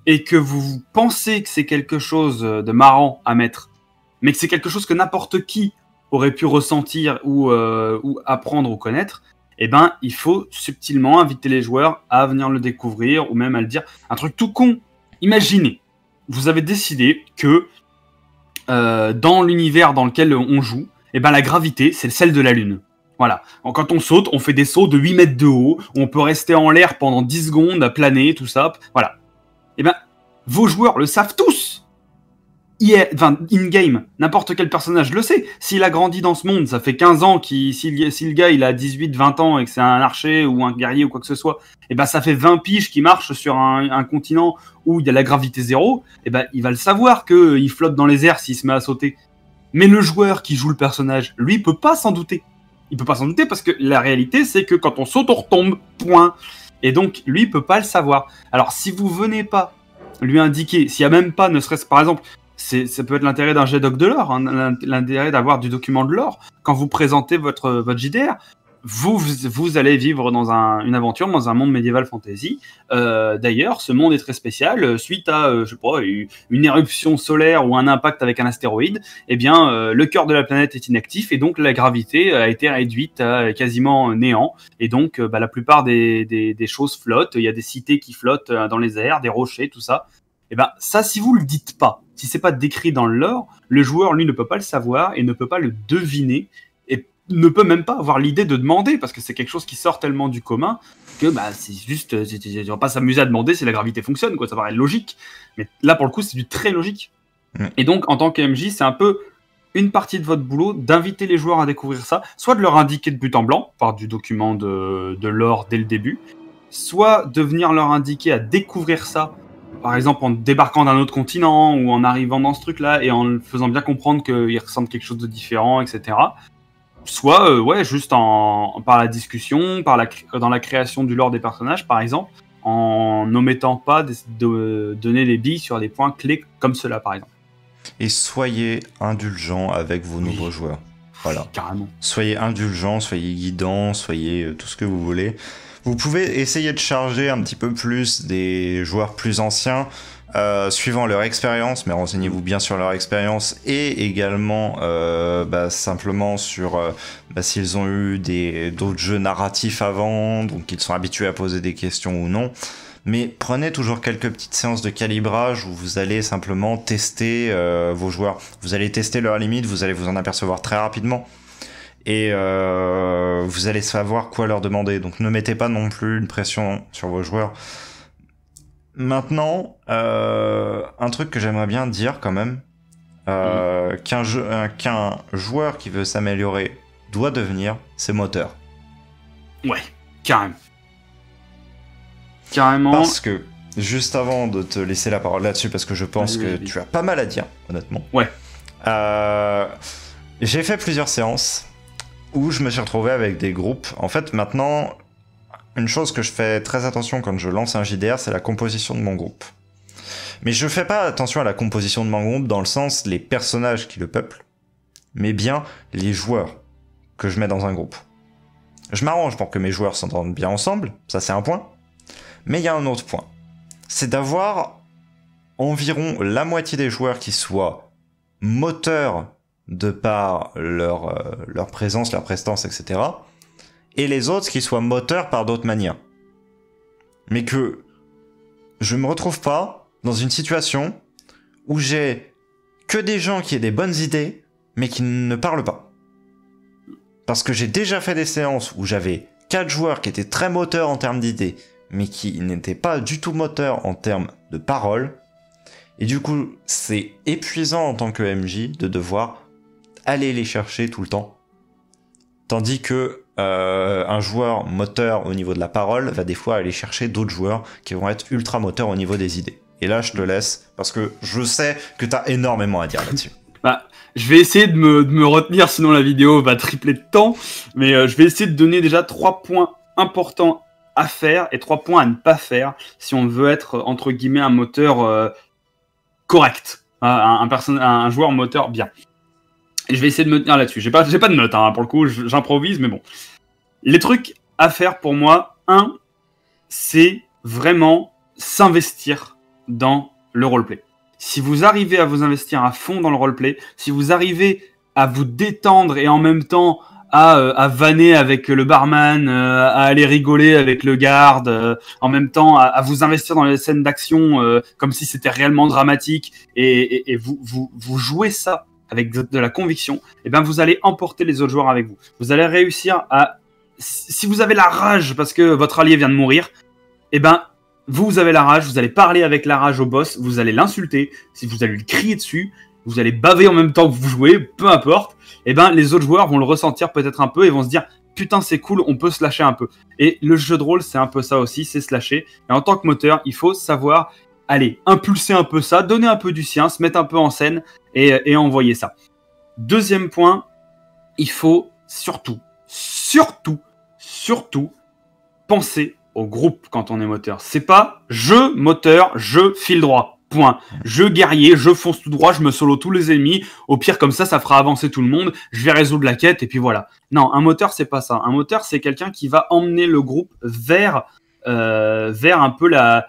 et que vous pensez que c'est quelque chose de marrant à mettre, mais que c'est quelque chose que n'importe qui aurait pu ressentir ou apprendre ou connaître, eh ben, il faut subtilement inviter les joueurs à venir le découvrir, ou même à le dire. Un truc tout con. Imaginez, vous avez décidé que dans l'univers dans lequel on joue, eh ben, la gravité, c'est celle de la Lune. Voilà. Quand on saute, on fait des sauts de 8 mètres de haut, on peut rester en l'air pendant 10 secondes, à planer, tout ça. Voilà. Eh ben, vos joueurs le savent tous. In-game, n'importe quel personnage le sait. S'il a grandi dans ce monde, ça fait 15 ans, si le gars il a 18, 20 ans et que c'est un archer ou un guerrier ou quoi que ce soit, eh ben, ça fait 20 piges qu'il marche sur un continent où il y a la gravité zéro, eh ben, il va le savoir qu'il flotte dans les airs s'il se met à sauter. Mais le joueur qui joue le personnage, lui, peut pas s'en douter. Il peut pas s'en douter parce que la réalité, c'est que quand on saute, on retombe. Point. Et donc, lui, il peut pas le savoir. Alors, si vous venez pas lui indiquer, s'il y a même pas, ne serait-ce par exemple, ça peut être l'intérêt d'un GDoc de lore, hein, l'intérêt d'avoir du document de lore. Quand vous présentez votre JDR, vous allez vivre dans une aventure dans un monde médiéval fantasy. D'ailleurs, ce monde est très spécial. Suite à, je sais pas, une éruption solaire ou un impact avec un astéroïde, eh bien, le cœur de la planète est inactif et donc la gravité a été réduite à quasiment néant. Et donc, la plupart des choses flottent. Il y a des cités qui flottent dans les airs, des rochers, tout ça. Et ben, ça, si vous le dites pas, si c'est pas décrit dans le lore, le joueur, lui, ne peut pas le savoir et ne peut pas le deviner. Ne peut même pas avoir l'idée de demander parce que c'est quelque chose qui sort tellement du commun que c'est juste, on va pas s'amuser à demander si la gravité fonctionne, quoi. Ça paraît logique, mais là pour le coup c'est du très logique. Et donc en tant que MJ, c'est un peu une partie de votre boulot d'inviter les joueurs à découvrir ça, soit de leur indiquer de but en blanc par du document de lore dès le début, soit de venir leur indiquer à découvrir ça, par exemple en débarquant d'un autre continent ou en arrivant dans ce truc là et en faisant bien comprendre qu'il ressemble quelque chose de différent, etc. Soit juste par la discussion, dans la création du lore des personnages, par exemple, en n'omettant pas de donner les billes sur des points clés comme cela, par exemple. Et soyez indulgents avec vos nouveaux joueurs. Voilà. Carrément. Soyez indulgents, soyez guidants, soyez tout ce que vous voulez. Vous pouvez essayer de charger un petit peu plus des joueurs plus anciens, suivant leur expérience, mais renseignez-vous bien sur leur expérience et également simplement sur s'ils ont eu d'autres jeux narratifs avant, donc ils sont habitués à poser des questions ou non. Mais prenez toujours quelques petites séances de calibrage où vous allez simplement tester vos joueurs. Vous allez tester leurs limites, vous allez vous en apercevoir très rapidement. Et vous allez savoir quoi leur demander. Donc ne mettez pas non plus une pression sur vos joueurs. Maintenant, un truc que j'aimerais bien dire quand même, qu'un joueur qui veut s'améliorer doit devenir, c'est moteur. Ouais, carrément. Carrément. Parce que, juste avant de te laisser la parole là-dessus, parce que je pense que tu as pas mal à dire, honnêtement. Ouais. J'ai fait plusieurs séances où je me suis retrouvé avec des groupes. En fait, maintenant, une chose que je fais très attention quand je lance un JDR, c'est la composition de mon groupe. Mais je fais pas attention à la composition de mon groupe dans le sens les personnages qui le peuplent, mais bien les joueurs que je mets dans un groupe. Je m'arrange pour que mes joueurs s'entendent bien ensemble, ça c'est un point. Mais il y a un autre point. C'est d'avoir environ la moitié des joueurs qui soient moteurs de par leur présence, leur prestance, etc. Et les autres qui soient moteurs par d'autres manières. Mais que je me retrouve pas dans une situation où j'ai que des gens qui aient des bonnes idées, mais qui ne parlent pas. Parce que j'ai déjà fait des séances où j'avais 4 joueurs qui étaient très moteurs en termes d'idées, mais qui n'étaient pas du tout moteurs en termes de paroles. Et du coup, c'est épuisant en tant que MJ de devoir aller les chercher tout le temps. Tandis que un joueur moteur au niveau de la parole va des fois aller chercher d'autres joueurs qui vont être ultra moteurs au niveau des idées. Et là, je te laisse, parce que je sais que tu as énormément à dire là-dessus. Je vais essayer de me retenir, sinon la vidéo va tripler de temps. Mais je vais essayer de donner déjà 3 points importants à faire et 3 points à ne pas faire si on veut être, entre guillemets, un moteur correct. Un joueur moteur bien. Et je vais essayer de me tenir là-dessus. J'ai pas de notes, hein, pour le coup, j'improvise, mais bon. Les trucs à faire pour moi, c'est vraiment s'investir dans le roleplay. Si vous arrivez à vous investir à fond dans le roleplay, si vous arrivez à vous détendre et en même temps à vanner avec le barman, à aller rigoler avec le garde, en même temps à vous investir dans les scènes d'action comme si c'était réellement dramatique et vous jouez ça avec de la conviction, et ben vous allez emporter les autres joueurs avec vous. Vous allez réussir à... Si vous avez la rage parce que votre allié vient de mourir, et ben vous avez la rage, vous allez parler avec la rage au boss, vous allez l'insulter, si vous allez lui crier dessus, vous allez baver en même temps que vous jouez, peu importe, et ben les autres joueurs vont le ressentir peut-être un peu et vont se dire putain c'est cool, on peut se lâcher un peu. Et le jeu de rôle c'est un peu ça aussi, c'est se lâcher. Et en tant que moteur, il faut savoir aller impulser un peu ça, donner un peu du sien, se mettre un peu en scène et envoyer ça. Deuxième point, il faut surtout penser au groupe quand on est moteur. C'est pas je moteur, je file droit. Point. Je guerrier, je fonce tout droit, je me solo tous les ennemis. Au pire, comme ça fera avancer tout le monde. Je vais résoudre la quête et puis voilà. Non, un moteur, c'est pas ça. Un moteur, c'est quelqu'un qui va emmener le groupe vers un peu la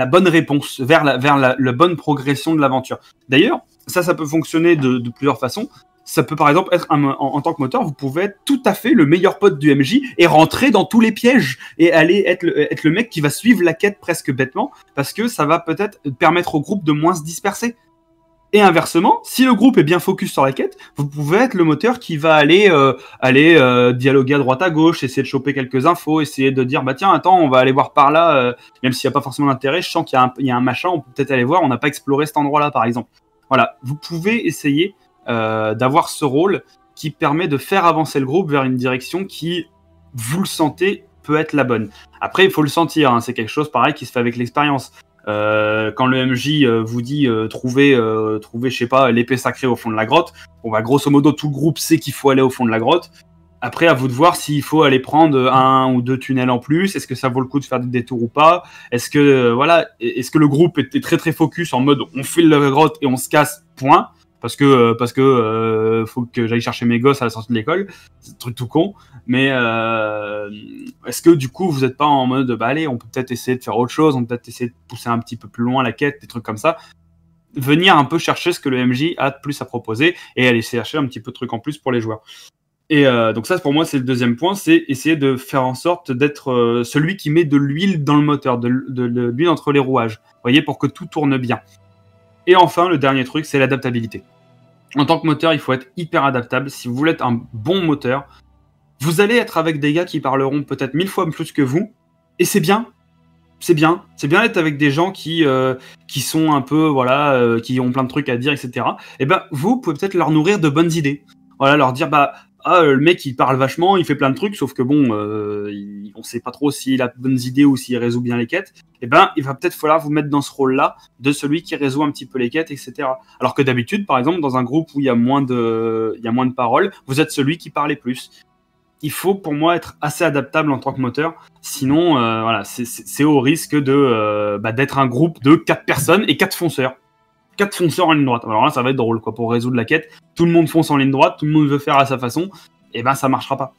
bonne réponse, vers la bonne progression de l'aventure. D'ailleurs, ça peut fonctionner de plusieurs façons. Ça peut par exemple être en tant que moteur, vous pouvez être tout à fait le meilleur pote du MJ et rentrer dans tous les pièges et aller être le mec qui va suivre la quête presque bêtement parce que ça va peut-être permettre au groupe de moins se disperser. Et inversement, si le groupe est bien focus sur la quête, vous pouvez être le moteur qui va aller dialoguer à droite à gauche, essayer de choper quelques infos, essayer de dire bah tiens attends on va aller voir par là, même s'il n'y a pas forcément d'intérêt, je sens qu'il y a un machin, on peut peut-être aller voir, on n'a pas exploré cet endroit-là par exemple. Voilà, vous pouvez essayer d'avoir ce rôle qui permet de faire avancer le groupe vers une direction qui, vous le sentez, peut être la bonne. Après, il faut le sentir, hein, c'est quelque chose pareil qui se fait avec l'expérience. Quand le MJ vous dit trouver, je sais pas, l'épée sacrée au fond de la grotte, bon bah grosso modo tout le groupe sait qu'il faut aller au fond de la grotte. Après, à vous de voir s'il faut aller prendre 1 ou 2 tunnels en plus. Est-ce que ça vaut le coup de faire des détours ou pas? Est-ce que est-ce que le groupe était très très focus en mode on file la grotte et on se casse, point. Parce que faut que j'aille chercher mes gosses à la sortie de l'école, c'est un truc tout con. Mais est-ce que du coup vous n'êtes pas en mode bah allez, on peut peut-être essayer de faire autre chose, on peut peut-être essayer de pousser un petit peu plus loin la quête, des trucs comme ça. Venir un peu chercher ce que le MJ a de plus à proposer et aller chercher un petit peu de trucs en plus pour les joueurs. Et donc ça pour moi c'est le deuxième point, c'est essayer de faire en sorte d'être celui qui met de l'huile dans le moteur, de l'huile entre les rouages, vous voyez, pour que tout tourne bien. Et enfin, le dernier truc, c'est l'adaptabilité. En tant que moteur, il faut être hyper adaptable. Si vous voulez être un bon moteur, vous allez être avec des gars qui parleront peut-être 1000 fois plus que vous, et c'est bien. C'est bien. C'est bien d'être avec des gens qui sont un peu, voilà, qui ont plein de trucs à dire, etc. Et ben, vous pouvez peut-être leur nourrir de bonnes idées. Voilà, leur dire, bah, le mec, il parle vachement, il fait plein de trucs, sauf que bon, on sait pas trop s'il a de bonnes idées ou s'il résout bien les quêtes. Et ben, il va peut-être falloir vous mettre dans ce rôle-là de celui qui résout un petit peu les quêtes, etc. Alors que d'habitude, par exemple, dans un groupe où il y a moins de paroles, vous êtes celui qui parle plus. Il faut, pour moi, être assez adaptable en tant que moteur. Sinon, voilà, c'est au risque d'être un groupe de 4 personnes et 4 fonceurs. 4 fonceurs en ligne droite. Alors là, ça va être drôle, quoi, pour résoudre la quête. Tout le monde fonce en ligne droite, tout le monde veut faire à sa façon. Et ben, ça marchera pas.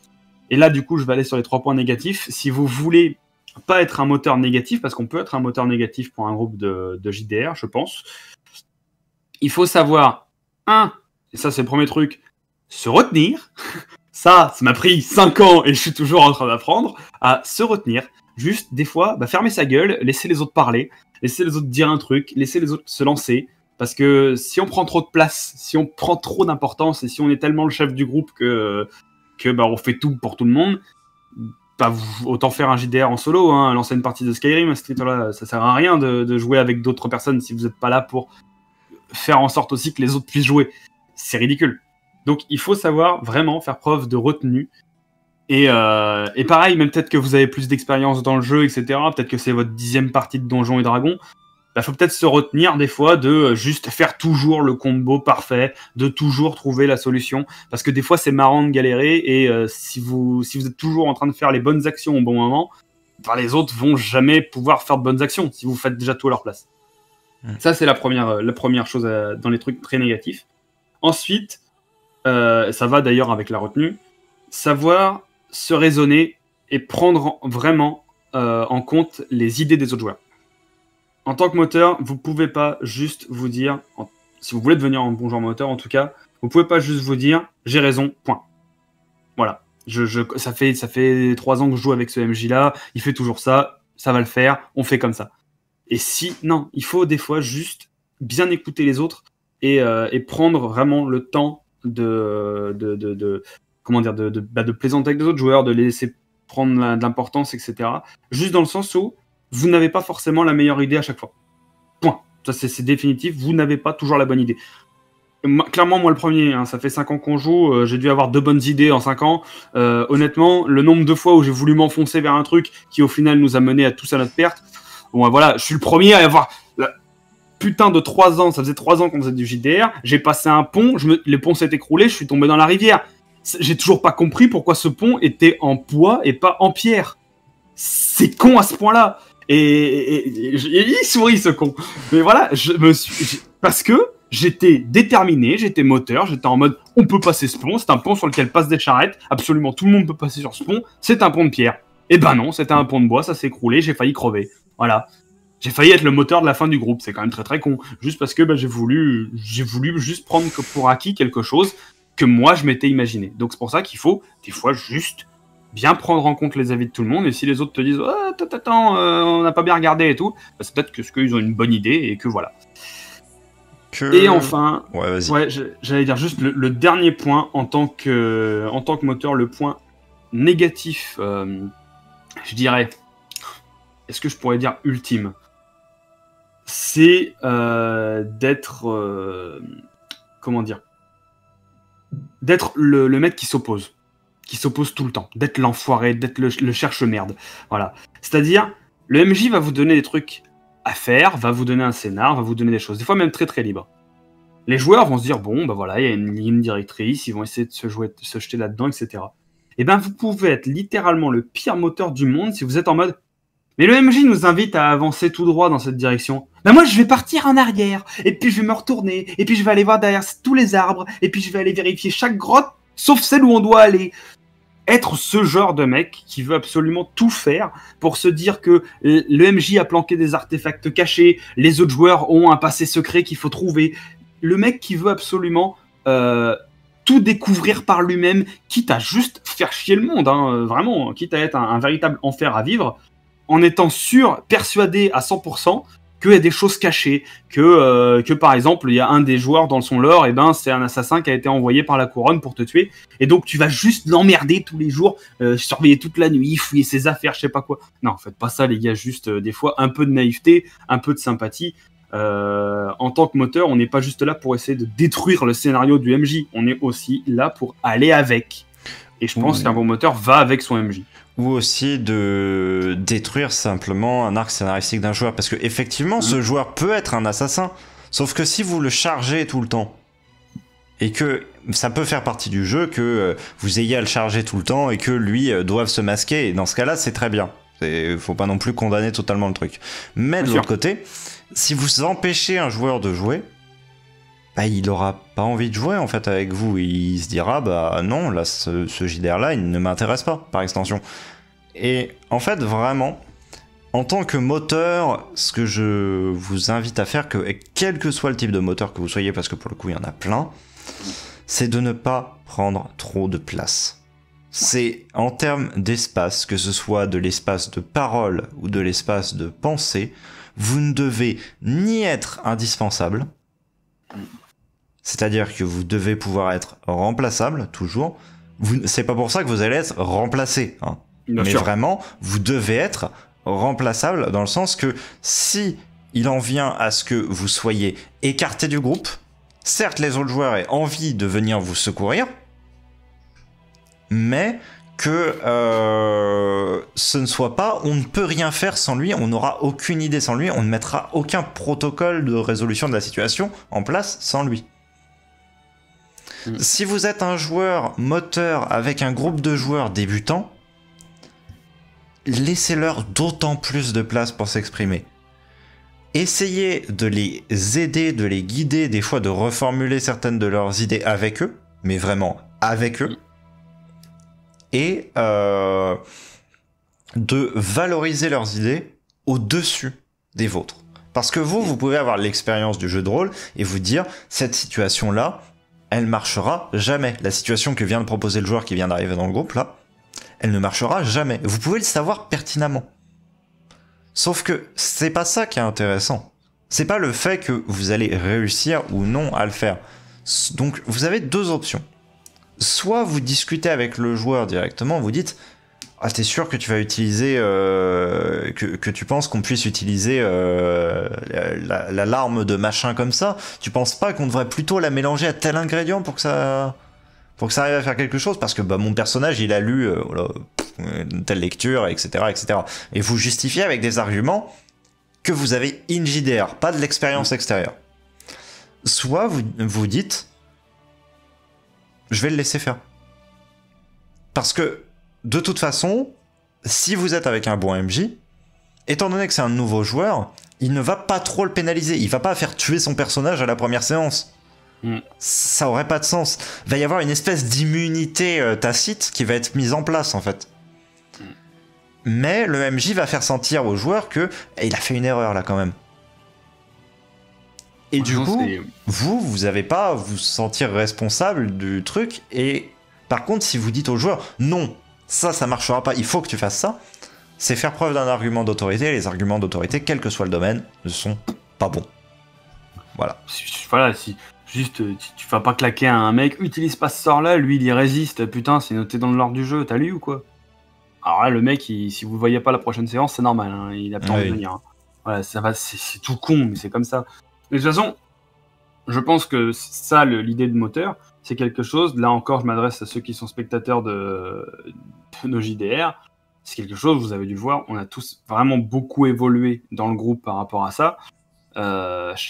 Et là, du coup, je vais aller sur les 3 points négatifs. Si vous voulez pas être un moteur négatif, parce qu'on peut être un moteur négatif pour un groupe de JDR, je pense, il faut savoir, et ça c'est le premier truc, se retenir. Ça m'a pris 5 ans et je suis toujours en train d'apprendre à se retenir. Juste, des fois, fermer sa gueule, laisser les autres parler, laisser les autres dire un truc, laisser les autres se lancer. Parce que si on prend trop de place, si on prend trop d'importance et si on est tellement le chef du groupe que on fait tout pour tout le monde, autant faire un JDR en solo, hein, lancer une partie de Skyrim à ce titre-là, ça sert à rien de jouer avec d'autres personnes si vous n'êtes pas là pour faire en sorte aussi que les autres puissent jouer. C'est ridicule. Donc il faut savoir vraiment faire preuve de retenue. Et pareil, même peut-être que vous avez plus d'expérience dans le jeu, etc. Peut-être que c'est votre 10e partie de Donjons et Dragons. Faut peut-être se retenir des fois de juste faire toujours le combo parfait, de toujours trouver la solution. Parce que des fois, c'est marrant de galérer et si vous êtes toujours en train de faire les bonnes actions au bon moment, les autres vont jamais pouvoir faire de bonnes actions si vous faites déjà tout à leur place. Ça, c'est la première chose dans les trucs très négatifs. Ensuite, ça va d'ailleurs avec la retenue, savoir se raisonner et prendre vraiment en compte les idées des autres joueurs. En tant que moteur, vous pouvez pas juste vous dire, si vous voulez devenir un bon joueur moteur en tout cas, vous pouvez pas juste vous dire j'ai raison, point. Voilà. Ça fait 3 ans que je joue avec ce MJ là, il fait toujours ça, ça va le faire, on fait comme ça. Et non, il faut des fois juste bien écouter les autres et prendre vraiment le temps de plaisanter avec les autres joueurs, de les laisser prendre de l'importance, etc. Juste dans le sens où vous n'avez pas forcément la meilleure idée à chaque fois. Point. Ça, c'est définitif. Vous n'avez pas toujours la bonne idée. Clairement, moi, le premier, ça fait 5 ans qu'on joue. J'ai dû avoir 2 bonnes idées en 5 ans. Honnêtement, le nombre de fois où j'ai voulu m'enfoncer vers un truc qui, au final, nous a mené à tous à notre perte. Bon, voilà, je suis le premier à avoir putain de 3 ans. Ça faisait 3 ans qu'on faisait du JDR. J'ai passé un pont. Le pont s'est écroulé. Je suis tombé dans la rivière. J'ai toujours pas compris pourquoi ce pont était en bois et pas en pierre. c'est con à ce point-là. Et il sourit ce con. Mais voilà, parce que j'étais déterminé, j'étais moteur, j'étais en mode on peut passer ce pont, c'est un pont sur lequel passent des charrettes, absolument tout le monde peut passer sur ce pont, c'est un pont de pierre. Et ben non, c'était un pont de bois, ça s'est écroulé, j'ai failli crever. Voilà. J'ai failli être le moteur de la fin du groupe, c'est quand même très très con. Juste parce que j'ai voulu juste prendre pour acquis quelque chose que moi je m'étais imaginé. Donc c'est pour ça qu'il faut des fois juste bien prendre en compte les avis de tout le monde, et si les autres te disent oh, attends, on n'a pas bien regardé et tout, c'est peut-être qu'ils ont une bonne idée et que voilà. Et enfin, j'allais dire juste le dernier point en tant que moteur, le point négatif, je dirais, est-ce que je pourrais dire ultime, c'est d'être d'être le mec qui s'oppose tout le temps, d'être l'enfoiré, d'être le cherche-merde. Voilà. C'est-à-dire, le MJ va vous donner des trucs à faire, va vous donner un scénar, va vous donner des choses, des fois même très très libres. Les joueurs vont se dire, bon, bah voilà, il y a une ligne directrice, ils vont essayer de se jeter là-dedans, etc. Et ben, vous pouvez être littéralement le pire moteur du monde si vous êtes en mode, mais le MJ nous invite à avancer tout droit dans cette direction. Ben moi, je vais partir en arrière, et puis je vais me retourner, et puis je vais aller voir derrière tous les arbres, et puis je vais aller vérifier chaque grotte, sauf celle où on doit aller. Être ce genre de mec qui veut absolument tout faire pour se dire que le MJ a planqué des artefacts cachés, les autres joueurs ont un passé secret qu'il faut trouver. Le mec qui veut absolument tout découvrir par lui-même, quitte à juste faire chier le monde, hein, vraiment, quitte à être un véritable enfer à vivre, en étant persuadé à 100% qu'il y a des choses cachées, que par exemple, il y a un des joueurs dans son lore, et ben c'est un assassin qui a été envoyé par la couronne pour te tuer, et donc tu vas juste l'emmerder tous les jours, surveiller toute la nuit, fouiller ses affaires, je sais pas quoi. Non, faites pas ça les gars, juste des fois un peu de naïveté, un peu de sympathie. En tant que moteur, on n'est pas juste là pour essayer de détruire le scénario du MJ, on est aussi là pour aller avec. Et je pense qu'un bon moteur va avec son MJ. Ou aussi de détruire simplement un arc scénaristique d'un joueur. Parce que effectivement, ce joueur peut être un assassin. Sauf que si vous le chargez tout le temps, et que ça peut faire partie du jeu, que vous ayez à le charger tout le temps, et que lui doive se masquer, et dans ce cas-là, c'est très bien. Faut pas non plus condamner totalement le truc. Mais de l'autre côté, si vous empêchez un joueur de jouer, bah, il aura pas envie de jouer en fait avec vous. Il se dira bah non, là ce JDR là il ne m'intéresse pas par extension. Et en fait vraiment, en tant que moteur, ce que je vous invite à faire, quel que soit le type de moteur que vous soyez, parce que pour le coup il y en a plein, c'est de ne pas prendre trop de place. C'est en termes d'espace, que ce soit de l'espace de parole ou de l'espace de pensée, vous ne devez ni être indispensable, c'est-à-dire que vous devez pouvoir être remplaçable, toujours. C'est pas pour ça que vous allez être remplacé, hein. Mais vraiment, vous devez être remplaçable dans le sens que si il en vient à ce que vous soyez écarté du groupe, certes les autres joueurs aient envie de venir vous secourir, mais que ce ne soit pas, on ne peut rien faire sans lui, on n'aura aucune idée sans lui, on ne mettra aucun protocole de résolution de la situation en place sans lui. Si vous êtes un joueur moteur avec un groupe de joueurs débutants, laissez-leur d'autant plus de place pour s'exprimer. Essayez de les aider, de les guider, des fois de reformuler certaines de leurs idées avec eux, mais vraiment avec eux, et de valoriser leurs idées au-dessus des vôtres. Parce que vous pouvez avoir l'expérience du jeu de rôle et vous dire, cette situation-là, elle marchera jamais. La situation que vient de proposer le joueur qui vient d'arriver dans le groupe, là, elle ne marchera jamais. Vous pouvez le savoir pertinemment. Sauf que c'est pas ça qui est intéressant. C'est pas le fait que vous allez réussir ou non à le faire. Donc vous avez deux options. Soit vous discutez avec le joueur directement, vous dites « Ah, t'es sûr que tu vas utiliser... que tu penses qu'on puisse utiliser la larme de machin comme ça? Tu penses pas qu'on devrait plutôt la mélanger à tel ingrédient pour que ça arrive à faire quelque chose? Parce que bah, mon personnage, il a lu telle lecture, etc., etc. » Et vous justifiez avec des arguments que vous avez in JDR, pas de l'expérience extérieure. Soit vous dites « Je vais le laisser faire. » Parce que, de toute façon, si vous êtes avec un bon MJ, étant donné que c'est un nouveau joueur, il ne va pas trop le pénaliser. Il va pas faire tuer son personnage à la première séance. Ça aurait pas de sens. Il va y avoir une espèce d'immunité tacite qui va être mise en place, en fait. Mais le MJ va faire sentir au joueur que il a fait une erreur, là, quand même. Et du coup, vous avez pas à vous sentir responsable du truc. Et par contre, si vous dites au joueur, non, ça marchera pas, il faut que tu fasses ça, c'est faire preuve d'un argument d'autorité. Les arguments d'autorité, quel que soit le domaine, ne sont pas bons. Voilà. Voilà, si juste tu vas pas claquer à un mec, utilise pas ce sort-là, lui il y résiste, putain, c'est noté dans l'ordre du jeu, t'as lu ou quoi? Alors là, le mec, si vous le voyez pas la prochaine séance, c'est normal, hein, il a pas envie de venir. Hein. Voilà, ça va, c'est tout con, mais c'est comme ça. De toute façon, je pense que ça, l'idée de moteur, c'est quelque chose, là encore, je m'adresse à ceux qui sont spectateurs de nos JDR, c'est quelque chose, vous avez dû le voir, on a tous vraiment beaucoup évolué dans le groupe par rapport à ça.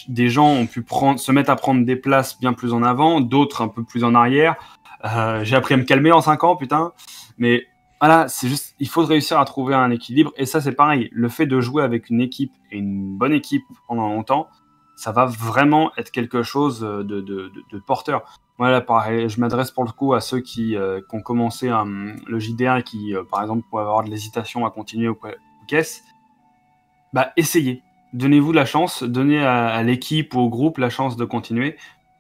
Des gens ont pu se mettre à prendre des places bien plus en avant, d'autres un peu plus en arrière. J'ai appris à me calmer en 5 ans, putain. Mais voilà, c'est juste, il faut réussir à trouver un équilibre. Et ça, c'est pareil. Le fait de jouer avec une équipe, et une bonne équipe pendant longtemps, ça va vraiment être quelque chose de porteur. Voilà, pareil, je m'adresse pour le coup à ceux qui ont commencé le JDR et qui, par exemple, pourraient avoir de l'hésitation à continuer aux caisses. Bah, essayez. Donnez-vous la chance, donnez à l'équipe ou au groupe la chance de continuer.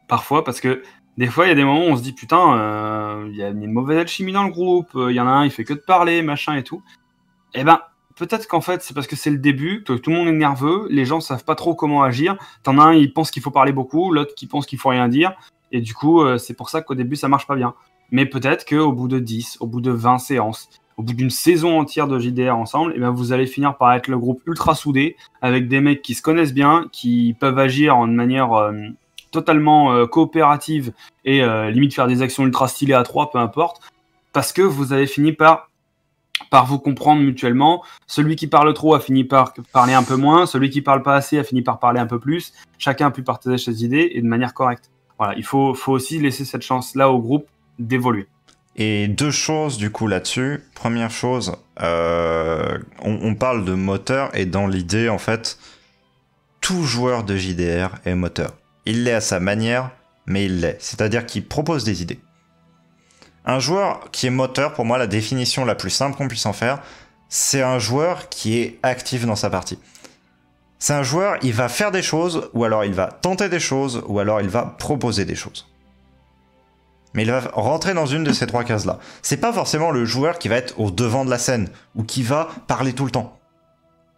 Parfois, parce que des fois, il y a des moments où on se dit, putain, il y a une mauvaise alchimie dans le groupe, il y en a un, il fait que de parler, machin et tout. Eh ben, peut-être qu'en fait, c'est parce que c'est le début, que tout le monde est nerveux, les gens savent pas trop comment agir. T'en as un, il pense qu'il faut parler beaucoup, l'autre qui pense qu'il faut rien dire. Et du coup, c'est pour ça qu'au début, ça marche pas bien. Mais peut-être qu'au bout de 10, au bout de 20 séances, au bout d'une saison entière de JDR ensemble, eh ben vous allez finir par être le groupe ultra soudé, avec des mecs qui se connaissent bien, qui peuvent agir en manière totalement coopérative et limite faire des actions ultra stylées à 3, peu importe, parce que vous avez fini par vous comprendre mutuellement. Celui qui parle trop a fini par parler un peu moins, celui qui parle pas assez a fini par parler un peu plus. Chacun a pu partager ses idées et de manière correcte. Voilà, il faut aussi laisser cette chance-là au groupe d'évoluer. Et 2 choses du coup là-dessus. Première chose, on parle de moteur et dans l'idée en fait, tout joueur de JDR est moteur. Il l'est à sa manière, mais il l'est. C'est-à-dire qu'il propose des idées. Un joueur qui est moteur, pour moi la définition la plus simple qu'on puisse en faire, c'est un joueur qui est actif dans sa partie. C'est un joueur, il va faire des choses, ou alors il va tenter des choses, ou alors il va proposer des choses. Mais il va rentrer dans une de ces 3 cases-là. C'est pas forcément le joueur qui va être au devant de la scène, ou qui va parler tout le temps.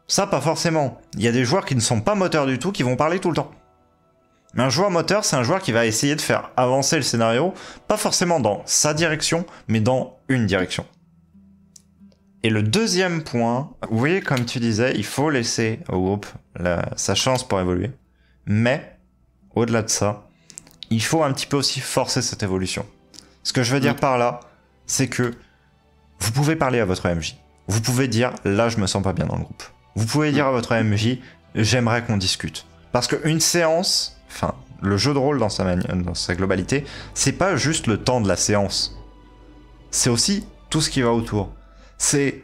Ça, pas forcément. Il y a des joueurs qui ne sont pas moteurs du tout, qui vont parler tout le temps. Mais un joueur moteur, c'est un joueur qui va essayer de faire avancer le scénario, pas forcément dans sa direction, mais dans une direction. Et le deuxième point, oui, comme tu disais, il faut laisser au groupe sa chance pour évoluer. Mais, au-delà de ça, il faut un petit peu aussi forcer cette évolution. Ce que je veux dire par là, c'est que vous pouvez parler à votre MJ. Vous pouvez dire, là, je me sens pas bien dans le groupe. Vous pouvez dire à votre MJ, j'aimerais qu'on discute. Parce qu'une séance, enfin, le jeu de rôle dans sa globalité, c'est pas juste le temps de la séance. C'est aussi tout ce qui va autour. C'est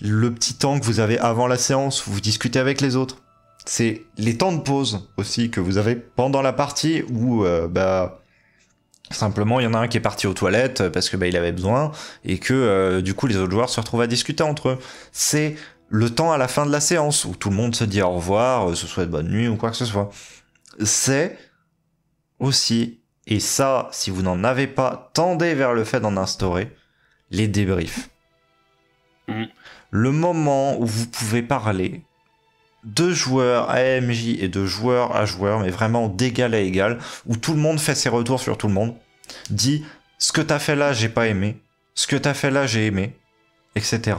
le petit temps que vous avez avant la séance où vous discutez avec les autres. C'est les temps de pause aussi que vous avez pendant la partie où simplement il y en a un qui est parti aux toilettes parce que il avait besoin et que du coup les autres joueurs se retrouvent à discuter entre eux. C'est le temps à la fin de la séance où tout le monde se dit au revoir, se souhaite bonne nuit ou quoi que ce soit. C'est aussi, et ça si vous n'en avez pas, tendez vers le fait d'en instaurer, les débriefs. Le moment où vous pouvez parler de joueurs à MJ et de joueur à joueur, mais vraiment d'égal à égal, où tout le monde fait ses retours sur tout le monde, dit ce que t'as fait là j'ai pas aimé, ce que t'as fait là j'ai aimé, etc.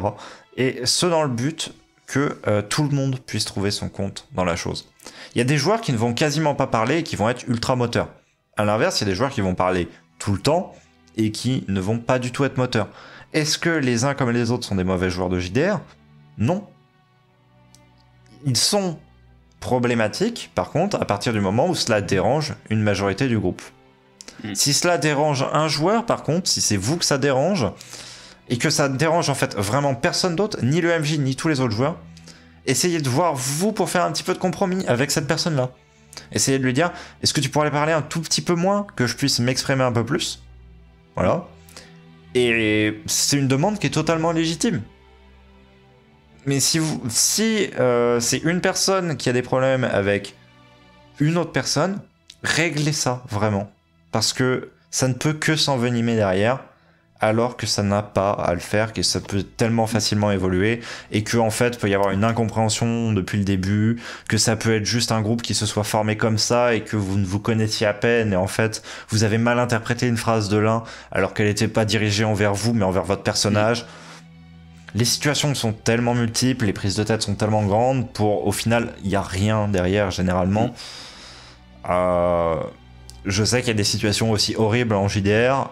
Et ce dans le but que tout le monde puisse trouver son compte dans la chose. Il y a des joueurs qui ne vont quasiment pas parler et qui vont être ultra moteurs. À l'inverse, il y a des joueurs qui vont parler tout le temps et qui ne vont pas du tout être moteurs. Est-ce que les uns comme les autres sont des mauvais joueurs de JDR ? Non. Ils sont problématiques, par contre, à partir du moment où cela dérange une majorité du groupe. Si cela dérange un joueur, par contre, si c'est vous que ça dérange, et que ça ne dérange en fait vraiment personne d'autre, ni le MJ, ni tous les autres joueurs, essayez de voir vous pour faire un petit peu de compromis avec cette personne-là. Essayez de lui dire, est-ce que tu pourrais parler un tout petit peu moins, que je puisse m'exprimer un peu plus? Voilà. Et c'est une demande qui est totalement légitime. Mais si c'est une personne qui a des problèmes avec une autre personne, réglez ça vraiment. Parce que ça ne peut que s'envenimer derrière, alors que ça n'a pas à le faire, que ça peut tellement facilement évoluer, et que en fait peut y avoir une incompréhension depuis le début, que ça peut être juste un groupe qui se soit formé comme ça et que vous ne vous connaissiez à peine, et en fait vous avez mal interprété une phrase de l'un alors qu'elle n'était pas dirigée envers vous mais envers votre personnage. Les situations sont tellement multiples, les prises de tête sont tellement grandes, pour au final il n'y a rien derrière généralement. Je sais qu'il y a des situations aussi horribles en JDR.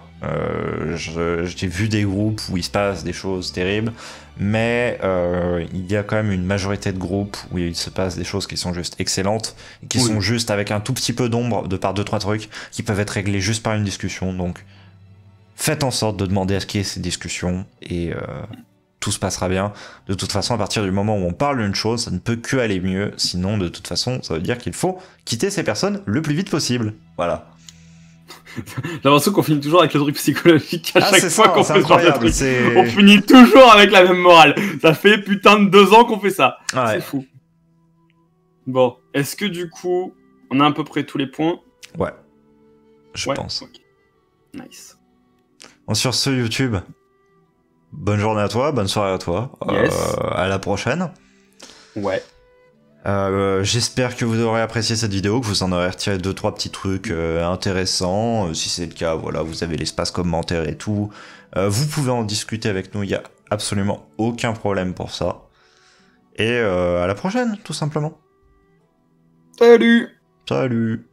J'ai vu des groupes où il se passe des choses terribles, mais il y a quand même une majorité de groupes où il se passe des choses qui sont juste excellentes, et qui sont juste avec un tout petit peu d'ombre de par 2-3 trucs qui peuvent être réglés juste par une discussion. Donc faites en sorte de demander à ce qu'il y ait ces discussions, et tout se passera bien. De toute façon, à partir du moment où on parle d'une chose, ça ne peut que aller mieux. Sinon, de toute façon, ça veut dire qu'il faut quitter ces personnes le plus vite possible. Voilà. J'ai l'impression qu'on finit toujours avec le truc psychologique à chaque fois qu'on fait ce genre de truc. C'est... On finit toujours avec la même morale. Ça fait putain de 2 ans qu'on fait ça. Ouais. C'est fou. Bon, est-ce que du coup, on a à peu près tous les points? Ouais. Je pense. Okay. Nice. Bon, sur ce, YouTube, bonne journée à toi, bonne soirée à toi. Yes. À la prochaine. Ouais. J'espère que vous aurez apprécié cette vidéo, que vous en aurez retiré 2-3 petits trucs intéressants. Si c'est le cas, voilà, vous avez l'espace commentaire et tout. Vous pouvez en discuter avec nous, il n'y a absolument aucun problème pour ça. Et à la prochaine, tout simplement. Salut. Salut.